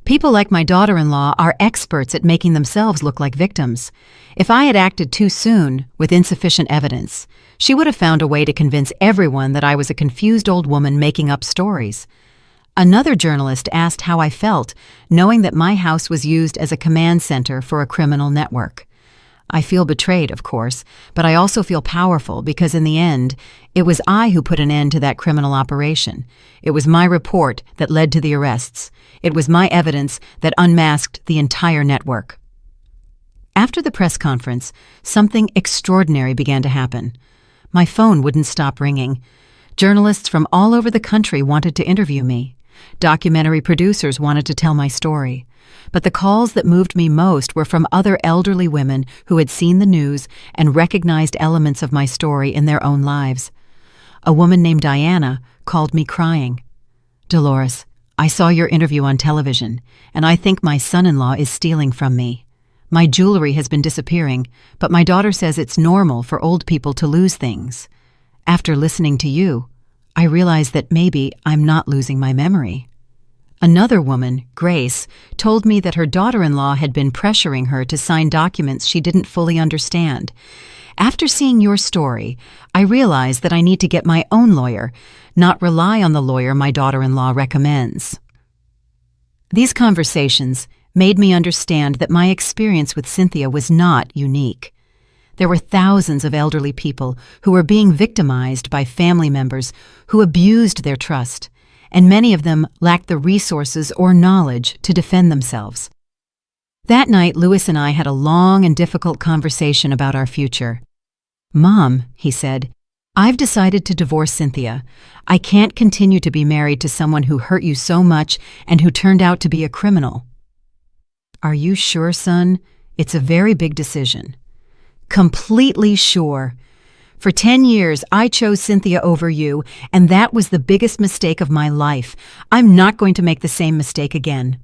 "People like my daughter-in-law are experts at making themselves look like victims. If I had acted too soon, with insufficient evidence, she would have found a way to convince everyone that I was a confused old woman making up stories." Another journalist asked how I felt, knowing that my house was used as a command center for a criminal network. I feel betrayed, of course, but I also feel powerful because in the end, it was I who put an end to that criminal operation. It was my report that led to the arrests. It was my evidence that unmasked the entire network. After the press conference, something extraordinary began to happen. My phone wouldn't stop ringing. Journalists from all over the country wanted to interview me. Documentary producers wanted to tell my story. But the calls that moved me most were from other elderly women who had seen the news and recognized elements of my story in their own lives. A woman named Diana called me crying. "Dolores, I saw your interview on television, and I think my son-in-law is stealing from me. My jewelry has been disappearing, but my daughter says it's normal for old people to lose things. After listening to you, I realize that maybe I'm not losing my memory." Another woman, Grace, told me that her daughter-in-law had been pressuring her to sign documents she didn't fully understand. "After seeing your story, I realized that I need to get my own lawyer, not rely on the lawyer my daughter-in-law recommends." These conversations made me understand that my experience with Cynthia was not unique. There were thousands of elderly people who were being victimized by family members who abused their trust, and many of them lacked the resources or knowledge to defend themselves. That night, Louis and I had a long and difficult conversation about our future. "Mom," he said, "I've decided to divorce Cynthia. I can't continue to be married to someone who hurt you so much and who turned out to be a criminal." "Are you sure, son? It's a very big decision." "Completely sure. For 10 years, I chose Cynthia over you, and that was the biggest mistake of my life. I'm not going to make the same mistake again."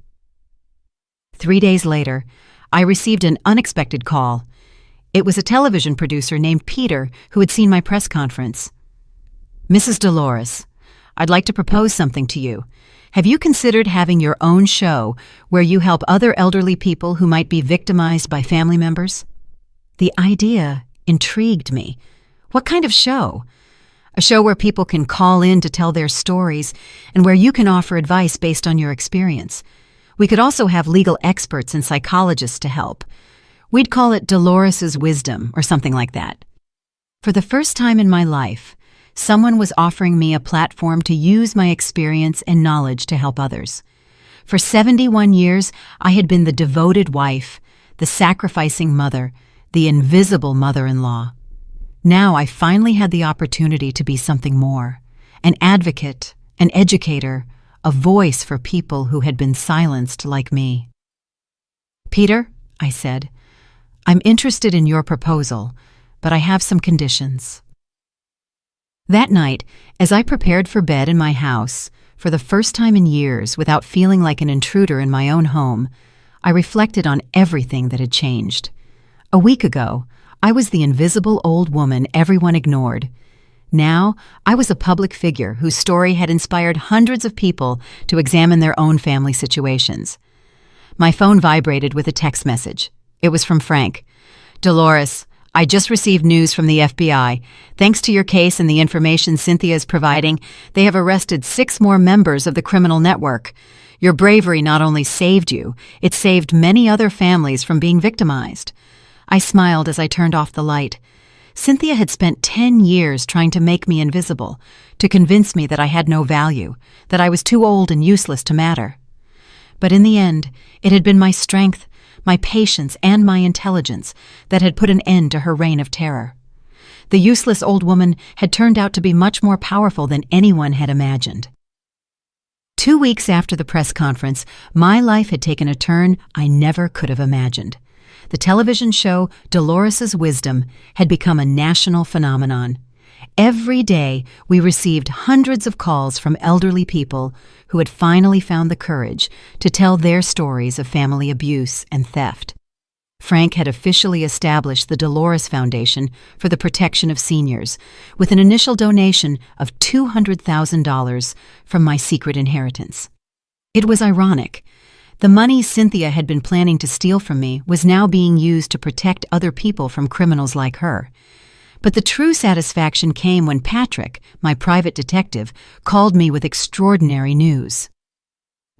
3 days later, I received an unexpected call. It was a television producer named Peter who had seen my press conference. "Mrs. Dolores, I'd like to propose something to you. Have you considered having your own show where you help other elderly people who might be victimized by family members?" The idea intrigued me. What kind of show? A show where people can call in to tell their stories and where you can offer advice based on your experience. We could also have legal experts and psychologists to help. We'd call it Dolores's Wisdom or something like that. For the first time in my life, someone was offering me a platform to use my experience and knowledge to help others. For 71 years, I had been the devoted wife, the sacrificing mother, the invisible mother-in-law. Now I finally had the opportunity to be something more, an advocate, an educator, a voice for people who had been silenced like me. "Peter," I said, "I'm interested in your proposal, but I have some conditions." That night, as I prepared for bed in my house, for the first time in years without feeling like an intruder in my own home, I reflected on everything that had changed. A week ago, I was the invisible old woman everyone ignored. Now, I was a public figure whose story had inspired hundreds of people to examine their own family situations. My phone vibrated with a text message. It was from Frank. "Dolores, I just received news from the FBI. Thanks to your case and the information Cynthia is providing, they have arrested 6 more members of the criminal network. Your bravery not only saved you, it saved many other families from being victimized." I smiled as I turned off the light. Cynthia had spent 10 years trying to make me invisible, to convince me that I had no value, that I was too old and useless to matter. But in the end, it had been my strength, my patience, and my intelligence that had put an end to her reign of terror. The useless old woman had turned out to be much more powerful than anyone had imagined. 2 weeks after the press conference, my life had taken a turn I never could have imagined. The television show Dolores's Wisdom had become a national phenomenon. Every day, we received hundreds of calls from elderly people who had finally found the courage to tell their stories of family abuse and theft. Frank had officially established the Dolores Foundation for the Protection of Seniors with an initial donation of $200,000 from my secret inheritance. It was ironic. The money Cynthia had been planning to steal from me was now being used to protect other people from criminals like her. But the true satisfaction came when Patrick, my private detective, called me with extraordinary news.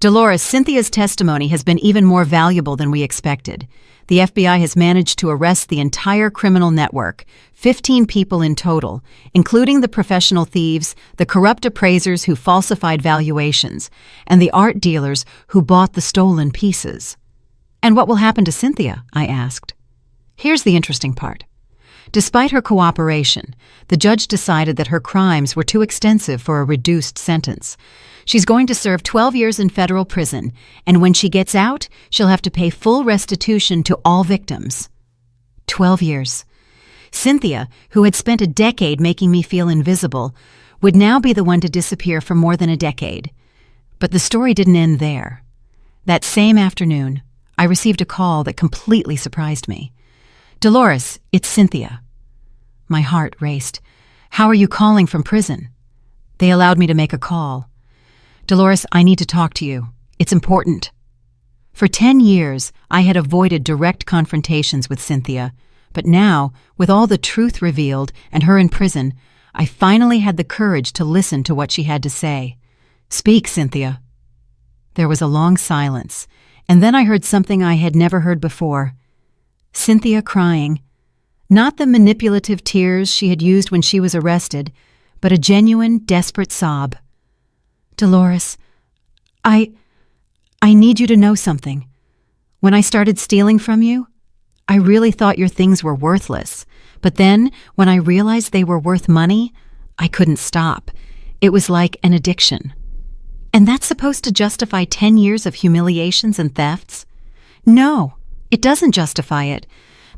Dolores, Cynthia's testimony has been even more valuable than we expected. The FBI has managed to arrest the entire criminal network, 15 people in total, including the professional thieves, the corrupt appraisers who falsified valuations, and the art dealers who bought the stolen pieces. And what will happen to Cynthia? I asked. Here's the interesting part. Despite her cooperation, the judge decided that her crimes were too extensive for a reduced sentence. She's going to serve 12 years in federal prison, and when she gets out, she'll have to pay full restitution to all victims. 12 years. Cynthia, who had spent a decade making me feel invisible, would now be the one to disappear for more than a decade. But the story didn't end there. That same afternoon, I received a call that completely surprised me. Dolores, it's Cynthia. My heart raced. How are you calling from prison? They allowed me to make a call. Dolores, I need to talk to you. It's important. For 10 years, I had avoided direct confrontations with Cynthia, but now, with all the truth revealed and her in prison, I finally had the courage to listen to what she had to say. Speak, Cynthia. There was a long silence, and then I heard something I had never heard before. Cynthia crying. Not the manipulative tears she had used when she was arrested, but a genuine, desperate sob. Dolores, I need you to know something. When I started stealing from you, I really thought your things were worthless. But then, when I realized they were worth money, I couldn't stop. It was like an addiction. And that's supposed to justify 10 years of humiliations and thefts? No, it doesn't justify it.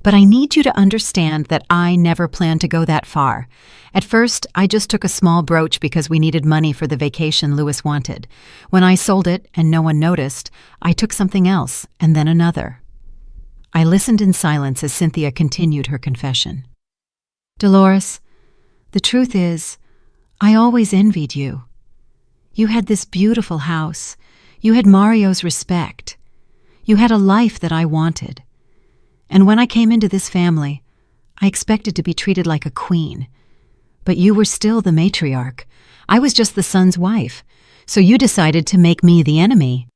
But I need you to understand that I never planned to go that far. At first, I just took a small brooch because we needed money for the vacation Louis wanted. When I sold it and no one noticed, I took something else and then another. I listened in silence as Cynthia continued her confession. Dolores, the truth is, I always envied you. You had this beautiful house. You had Mario's respect. You had a life that I wanted. And when I came into this family, I expected to be treated like a queen. But you were still the matriarch. I was just the son's wife. So you decided to make me the enemy.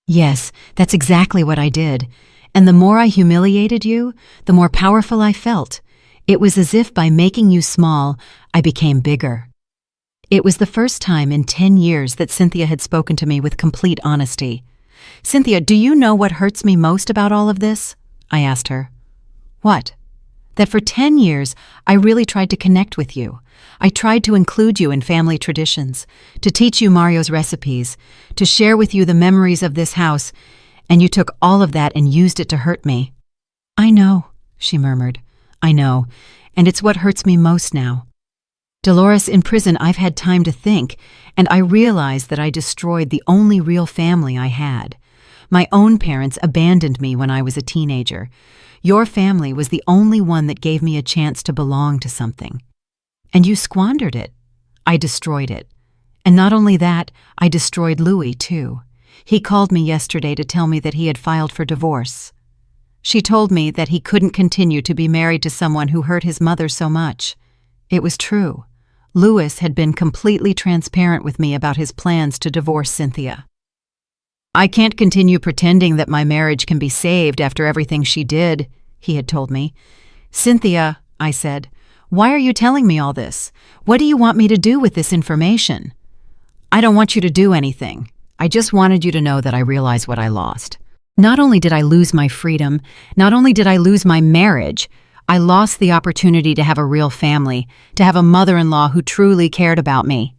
Yes, that's exactly what I did. And the more I humiliated you, the more powerful I felt. It was as if by making you small, I became bigger. It was the first time in 10 years that Cynthia had spoken to me with complete honesty. Cynthia, do you know what hurts me most about all of this? I asked her. What? That for 10 years, I really tried to connect with you. I tried to include you in family traditions, to teach you Mario's recipes, to share with you the memories of this house, and you took all of that and used it to hurt me. I know, she murmured. I know, and it's what hurts me most now. Dolores, in prison, I've had time to think, and I realized that I destroyed the only real family I had. My own parents abandoned me when I was a teenager. Your family was the only one that gave me a chance to belong to something. And you squandered it. I destroyed it. And not only that, I destroyed Louis, too. He called me yesterday to tell me that he had filed for divorce. She told me that he couldn't continue to be married to someone who hurt his mother so much. It was true. Louis had been completely transparent with me about his plans to divorce Cynthia. I can't continue pretending that my marriage can be saved after everything she did, he had told me. Cynthia, I said, why are you telling me all this? What do you want me to do with this information? I don't want you to do anything. I just wanted you to know that I realize what I lost. Not only did I lose my freedom, not only did I lose my marriage, I lost the opportunity to have a real family, to have a mother-in-law who truly cared about me.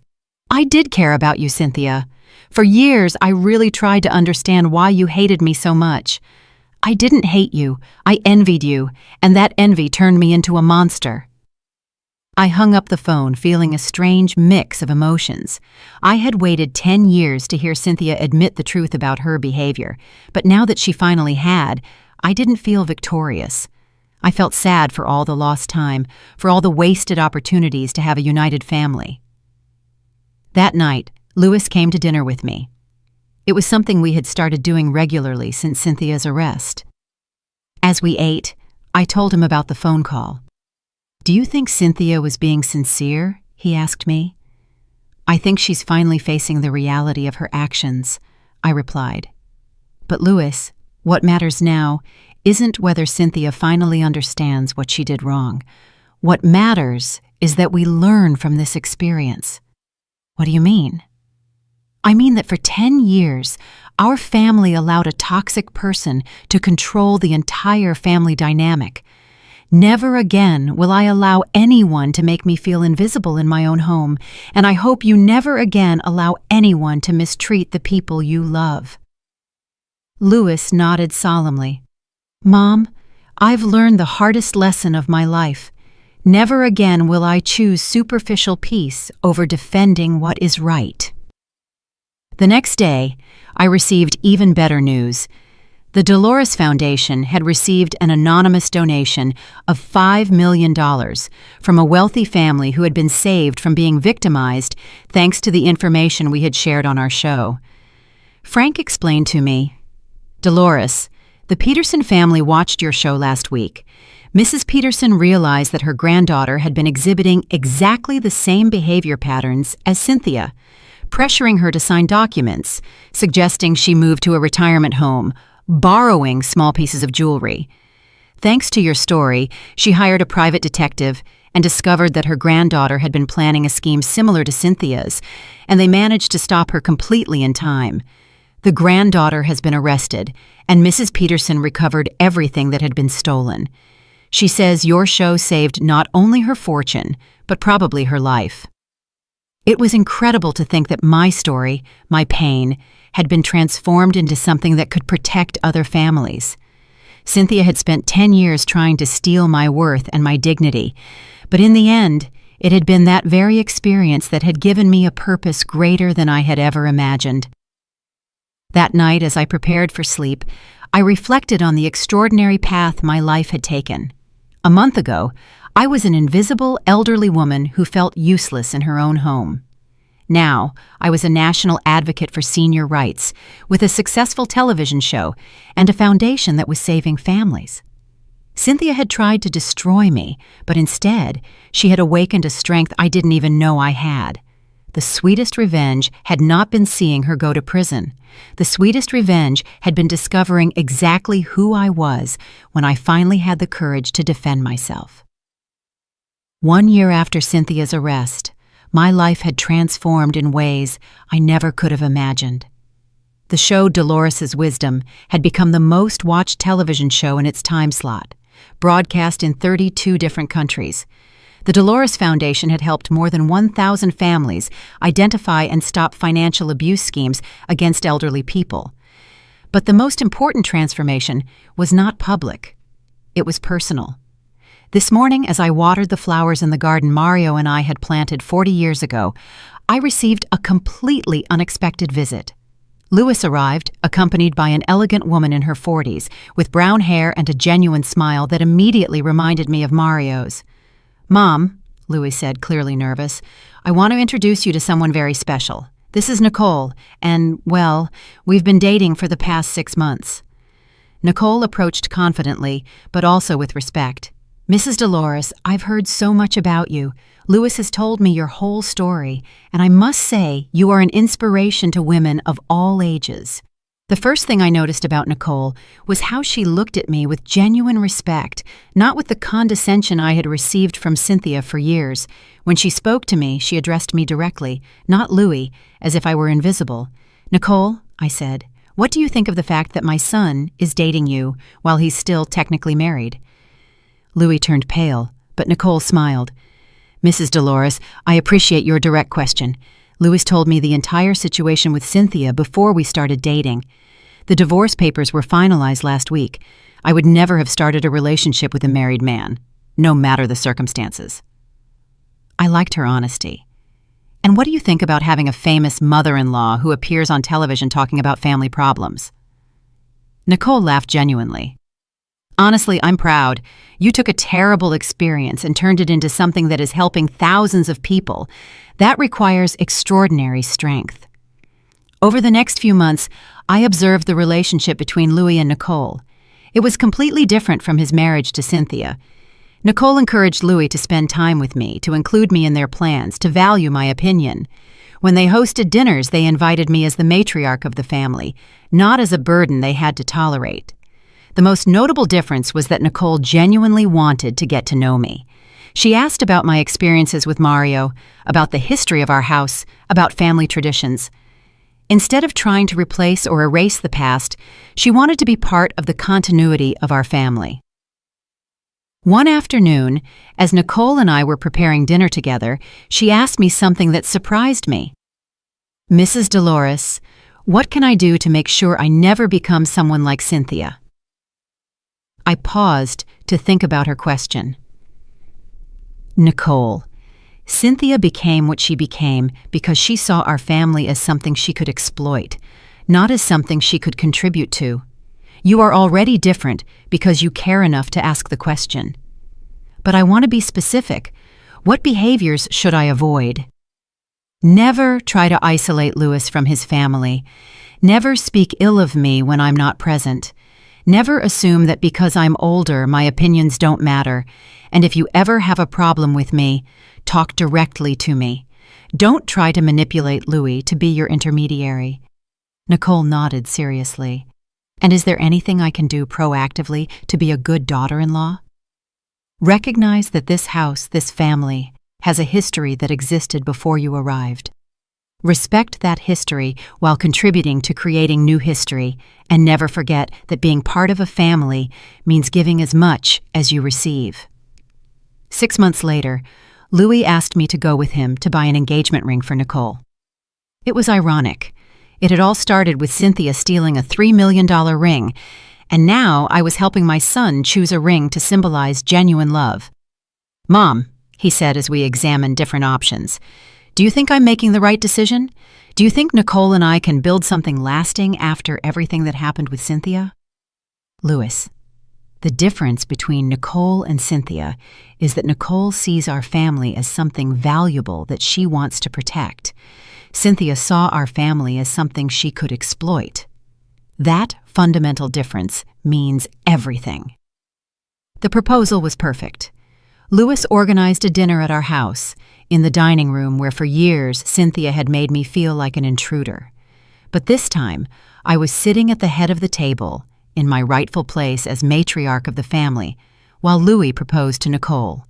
I did care about you, Cynthia. For years, I really tried to understand why you hated me so much. I didn't hate you. I envied you, and that envy turned me into a monster. I hung up the phone feeling a strange mix of emotions. I had waited 10 years to hear Cynthia admit the truth about her behavior, but now that she finally had, I didn't feel victorious. I felt sad for all the lost time, for all the wasted opportunities to have a united family. That night, Louis came to dinner with me. It was something we had started doing regularly since Cynthia's arrest. As we ate, I told him about the phone call. "Do you think Cynthia was being sincere?" he asked me. "I think she's finally facing the reality of her actions," I replied. "But Louis, what matters now isn't whether Cynthia finally understands what she did wrong. What matters is that we learn from this experience." "What do you mean?" "I mean that for 10 years, our family allowed a toxic person to control the entire family dynamic. Never again will I allow anyone to make me feel invisible in my own home, and I hope you never again allow anyone to mistreat the people you love." Louis nodded solemnly. "Mom, I've learned the hardest lesson of my life. Never again will I choose superficial peace over defending what is right." The next day, I received even better news. The Dolores Foundation had received an anonymous donation of $5 million from a wealthy family who had been saved from being victimized thanks to the information we had shared on our show. Frank explained to me, "Dolores, the Peterson family watched your show last week. Mrs. Peterson realized that her granddaughter had been exhibiting exactly the same behavior patterns as Cynthia, pressuring her to sign documents, suggesting she move to a retirement home, borrowing small pieces of jewelry. Thanks to your story, she hired a private detective and discovered that her granddaughter had been planning a scheme similar to Cynthia's, and they managed to stop her completely in time. The granddaughter has been arrested, and Mrs. Peterson recovered everything that had been stolen. She says your show saved not only her fortune, but probably her life." It was incredible to think that my story, my pain, had been transformed into something that could protect other families. Cynthia had spent 10 years trying to steal my worth and my dignity, but in the end, it had been that very experience that had given me a purpose greater than I had ever imagined. That night, as I prepared for sleep, I reflected on the extraordinary path my life had taken. A month ago, I was an invisible, elderly woman who felt useless in her own home. Now, I was a national advocate for senior rights, with a successful television show and a foundation that was saving families. Cynthia had tried to destroy me, but instead, she had awakened a strength I didn't even know I had. The sweetest revenge had not been seeing her go to prison. The sweetest revenge had been discovering exactly who I was when I finally had the courage to defend myself. 1 year after Cynthia's arrest, my life had transformed in ways I never could have imagined. The show Dolores' Wisdom had become the most watched television show in its time slot, broadcast in 32 different countries. The Dolores Foundation had helped more than 1,000 families identify and stop financial abuse schemes against elderly people. But the most important transformation was not public. It was personal. This morning, as I watered the flowers in the garden Mario and I had planted 40 years ago, I received a completely unexpected visit. Louis arrived, accompanied by an elegant woman in her 40s, with brown hair and a genuine smile that immediately reminded me of Mario's. "Mom," Louis said, clearly nervous, "I want to introduce you to someone very special. This is Nicole, and, well, we've been dating for the past 6 months." Nicole approached confidently, but also with respect. "Mrs. Dolores, I've heard so much about you. Louis has told me your whole story, and I must say you are an inspiration to women of all ages." The first thing I noticed about Nicole was how she looked at me with genuine respect, not with the condescension I had received from Cynthia for years. When she spoke to me, she addressed me directly, not Louis, as if I were invisible. "Nicole," I said, "what do you think of the fact that my son is dating you while he's still technically married?" Louis turned pale, but Nicole smiled. "Mrs. Dolores, I appreciate your direct question. Louis told me the entire situation with Cynthia before we started dating. The divorce papers were finalized last week. I would never have started a relationship with a married man, no matter the circumstances." I liked her honesty. "And what do you think about having a famous mother-in-law who appears on television talking about family problems?" Nicole laughed genuinely. "Honestly, I'm proud. You took a terrible experience and turned it into something that is helping thousands of people. That requires extraordinary strength." Over the next few months, I observed the relationship between Louis and Nicole. It was completely different from his marriage to Cynthia. Nicole encouraged Louis to spend time with me, to include me in their plans, to value my opinion. When they hosted dinners, they invited me as the matriarch of the family, not as a burden they had to tolerate. The most notable difference was that Nicole genuinely wanted to get to know me. She asked about my experiences with Mario, about the history of our house, about family traditions. Instead of trying to replace or erase the past, she wanted to be part of the continuity of our family. One afternoon, as Nicole and I were preparing dinner together, she asked me something that surprised me. "Mrs. Dolores, what can I do to make sure I never become someone like Cynthia?" I paused to think about her question. "Nicole, Cynthia became what she became because she saw our family as something she could exploit, not as something she could contribute to. You are already different because you care enough to ask the question. But I want to be specific. What behaviors should I avoid? Never try to isolate Louis from his family. Never speak ill of me when I'm not present. Never assume that because I'm older, my opinions don't matter. And if you ever have a problem with me, talk directly to me. Don't try to manipulate Louis to be your intermediary." Nicole nodded seriously. "And is there anything I can do proactively to be a good daughter-in-law?" "Recognize that this house, this family, has a history that existed before you arrived. Respect that history while contributing to creating new history, and never forget that being part of a family means giving as much as you receive." 6 months later, Louis asked me to go with him to buy an engagement ring for Nicole. It was ironic. It had all started with Cynthia stealing a $3 million ring, and now I was helping my son choose a ring to symbolize genuine love. "Mom," he said as we examined different options, "do you think I'm making the right decision? Do you think Nicole and I can build something lasting after everything that happened with Cynthia?" "Louis, the difference between Nicole and Cynthia is that Nicole sees our family as something valuable that she wants to protect. Cynthia saw our family as something she could exploit. That fundamental difference means everything." The proposal was perfect. Louis organized a dinner at our house, in the dining room where for years Cynthia had made me feel like an intruder. But this time, I was sitting at the head of the table, in my rightful place as matriarch of the family, while Louis proposed to Nicole.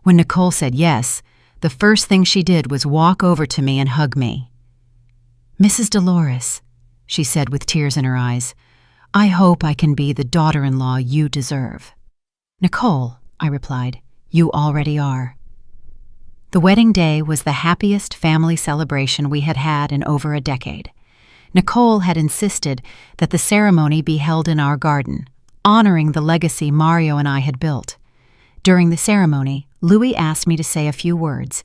When Nicole said yes, the first thing she did was walk over to me and hug me. "Mrs. Dolores," she said with tears in her eyes, "I hope I can be the daughter-in-law you deserve." "Nicole," I replied, "you already are." The wedding day was the happiest family celebration we had had in over a decade. Nicole had insisted that the ceremony be held in our garden, honoring the legacy Mario and I had built. During the ceremony, Louis asked me to say a few words.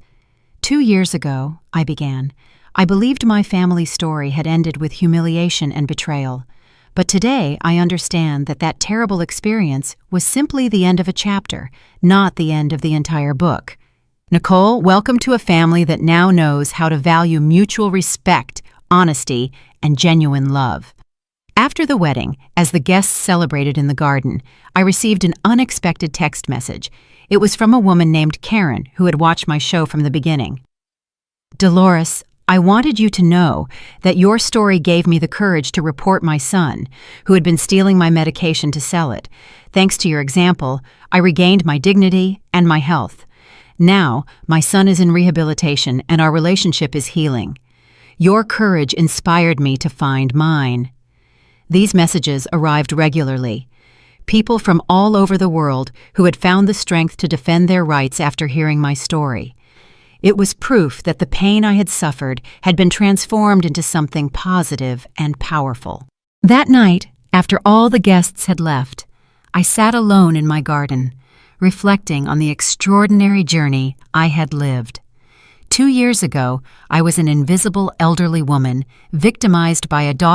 "2 years ago," I began, "I believed my family story had ended with humiliation and betrayal. But today I understand that that terrible experience was simply the end of a chapter, not the end of the entire book. Nicole, welcome to a family that now knows how to value mutual respect, honesty, and genuine love." After the wedding, as the guests celebrated in the garden, I received an unexpected text message. It was from a woman named Karen who had watched my show from the beginning. "Dolores, I wanted you to know that your story gave me the courage to report my son, who had been stealing my medication to sell it. Thanks to your example, I regained my dignity and my health. Now, my son is in rehabilitation and our relationship is healing. Your courage inspired me to find mine." These messages arrived regularly. People from all over the world who had found the strength to defend their rights after hearing my story. It was proof that the pain I had suffered had been transformed into something positive and powerful. That night, after all the guests had left, I sat alone in my garden, reflecting on the extraordinary journey I had lived. 2 years ago, I was an invisible elderly woman, victimized by a daughter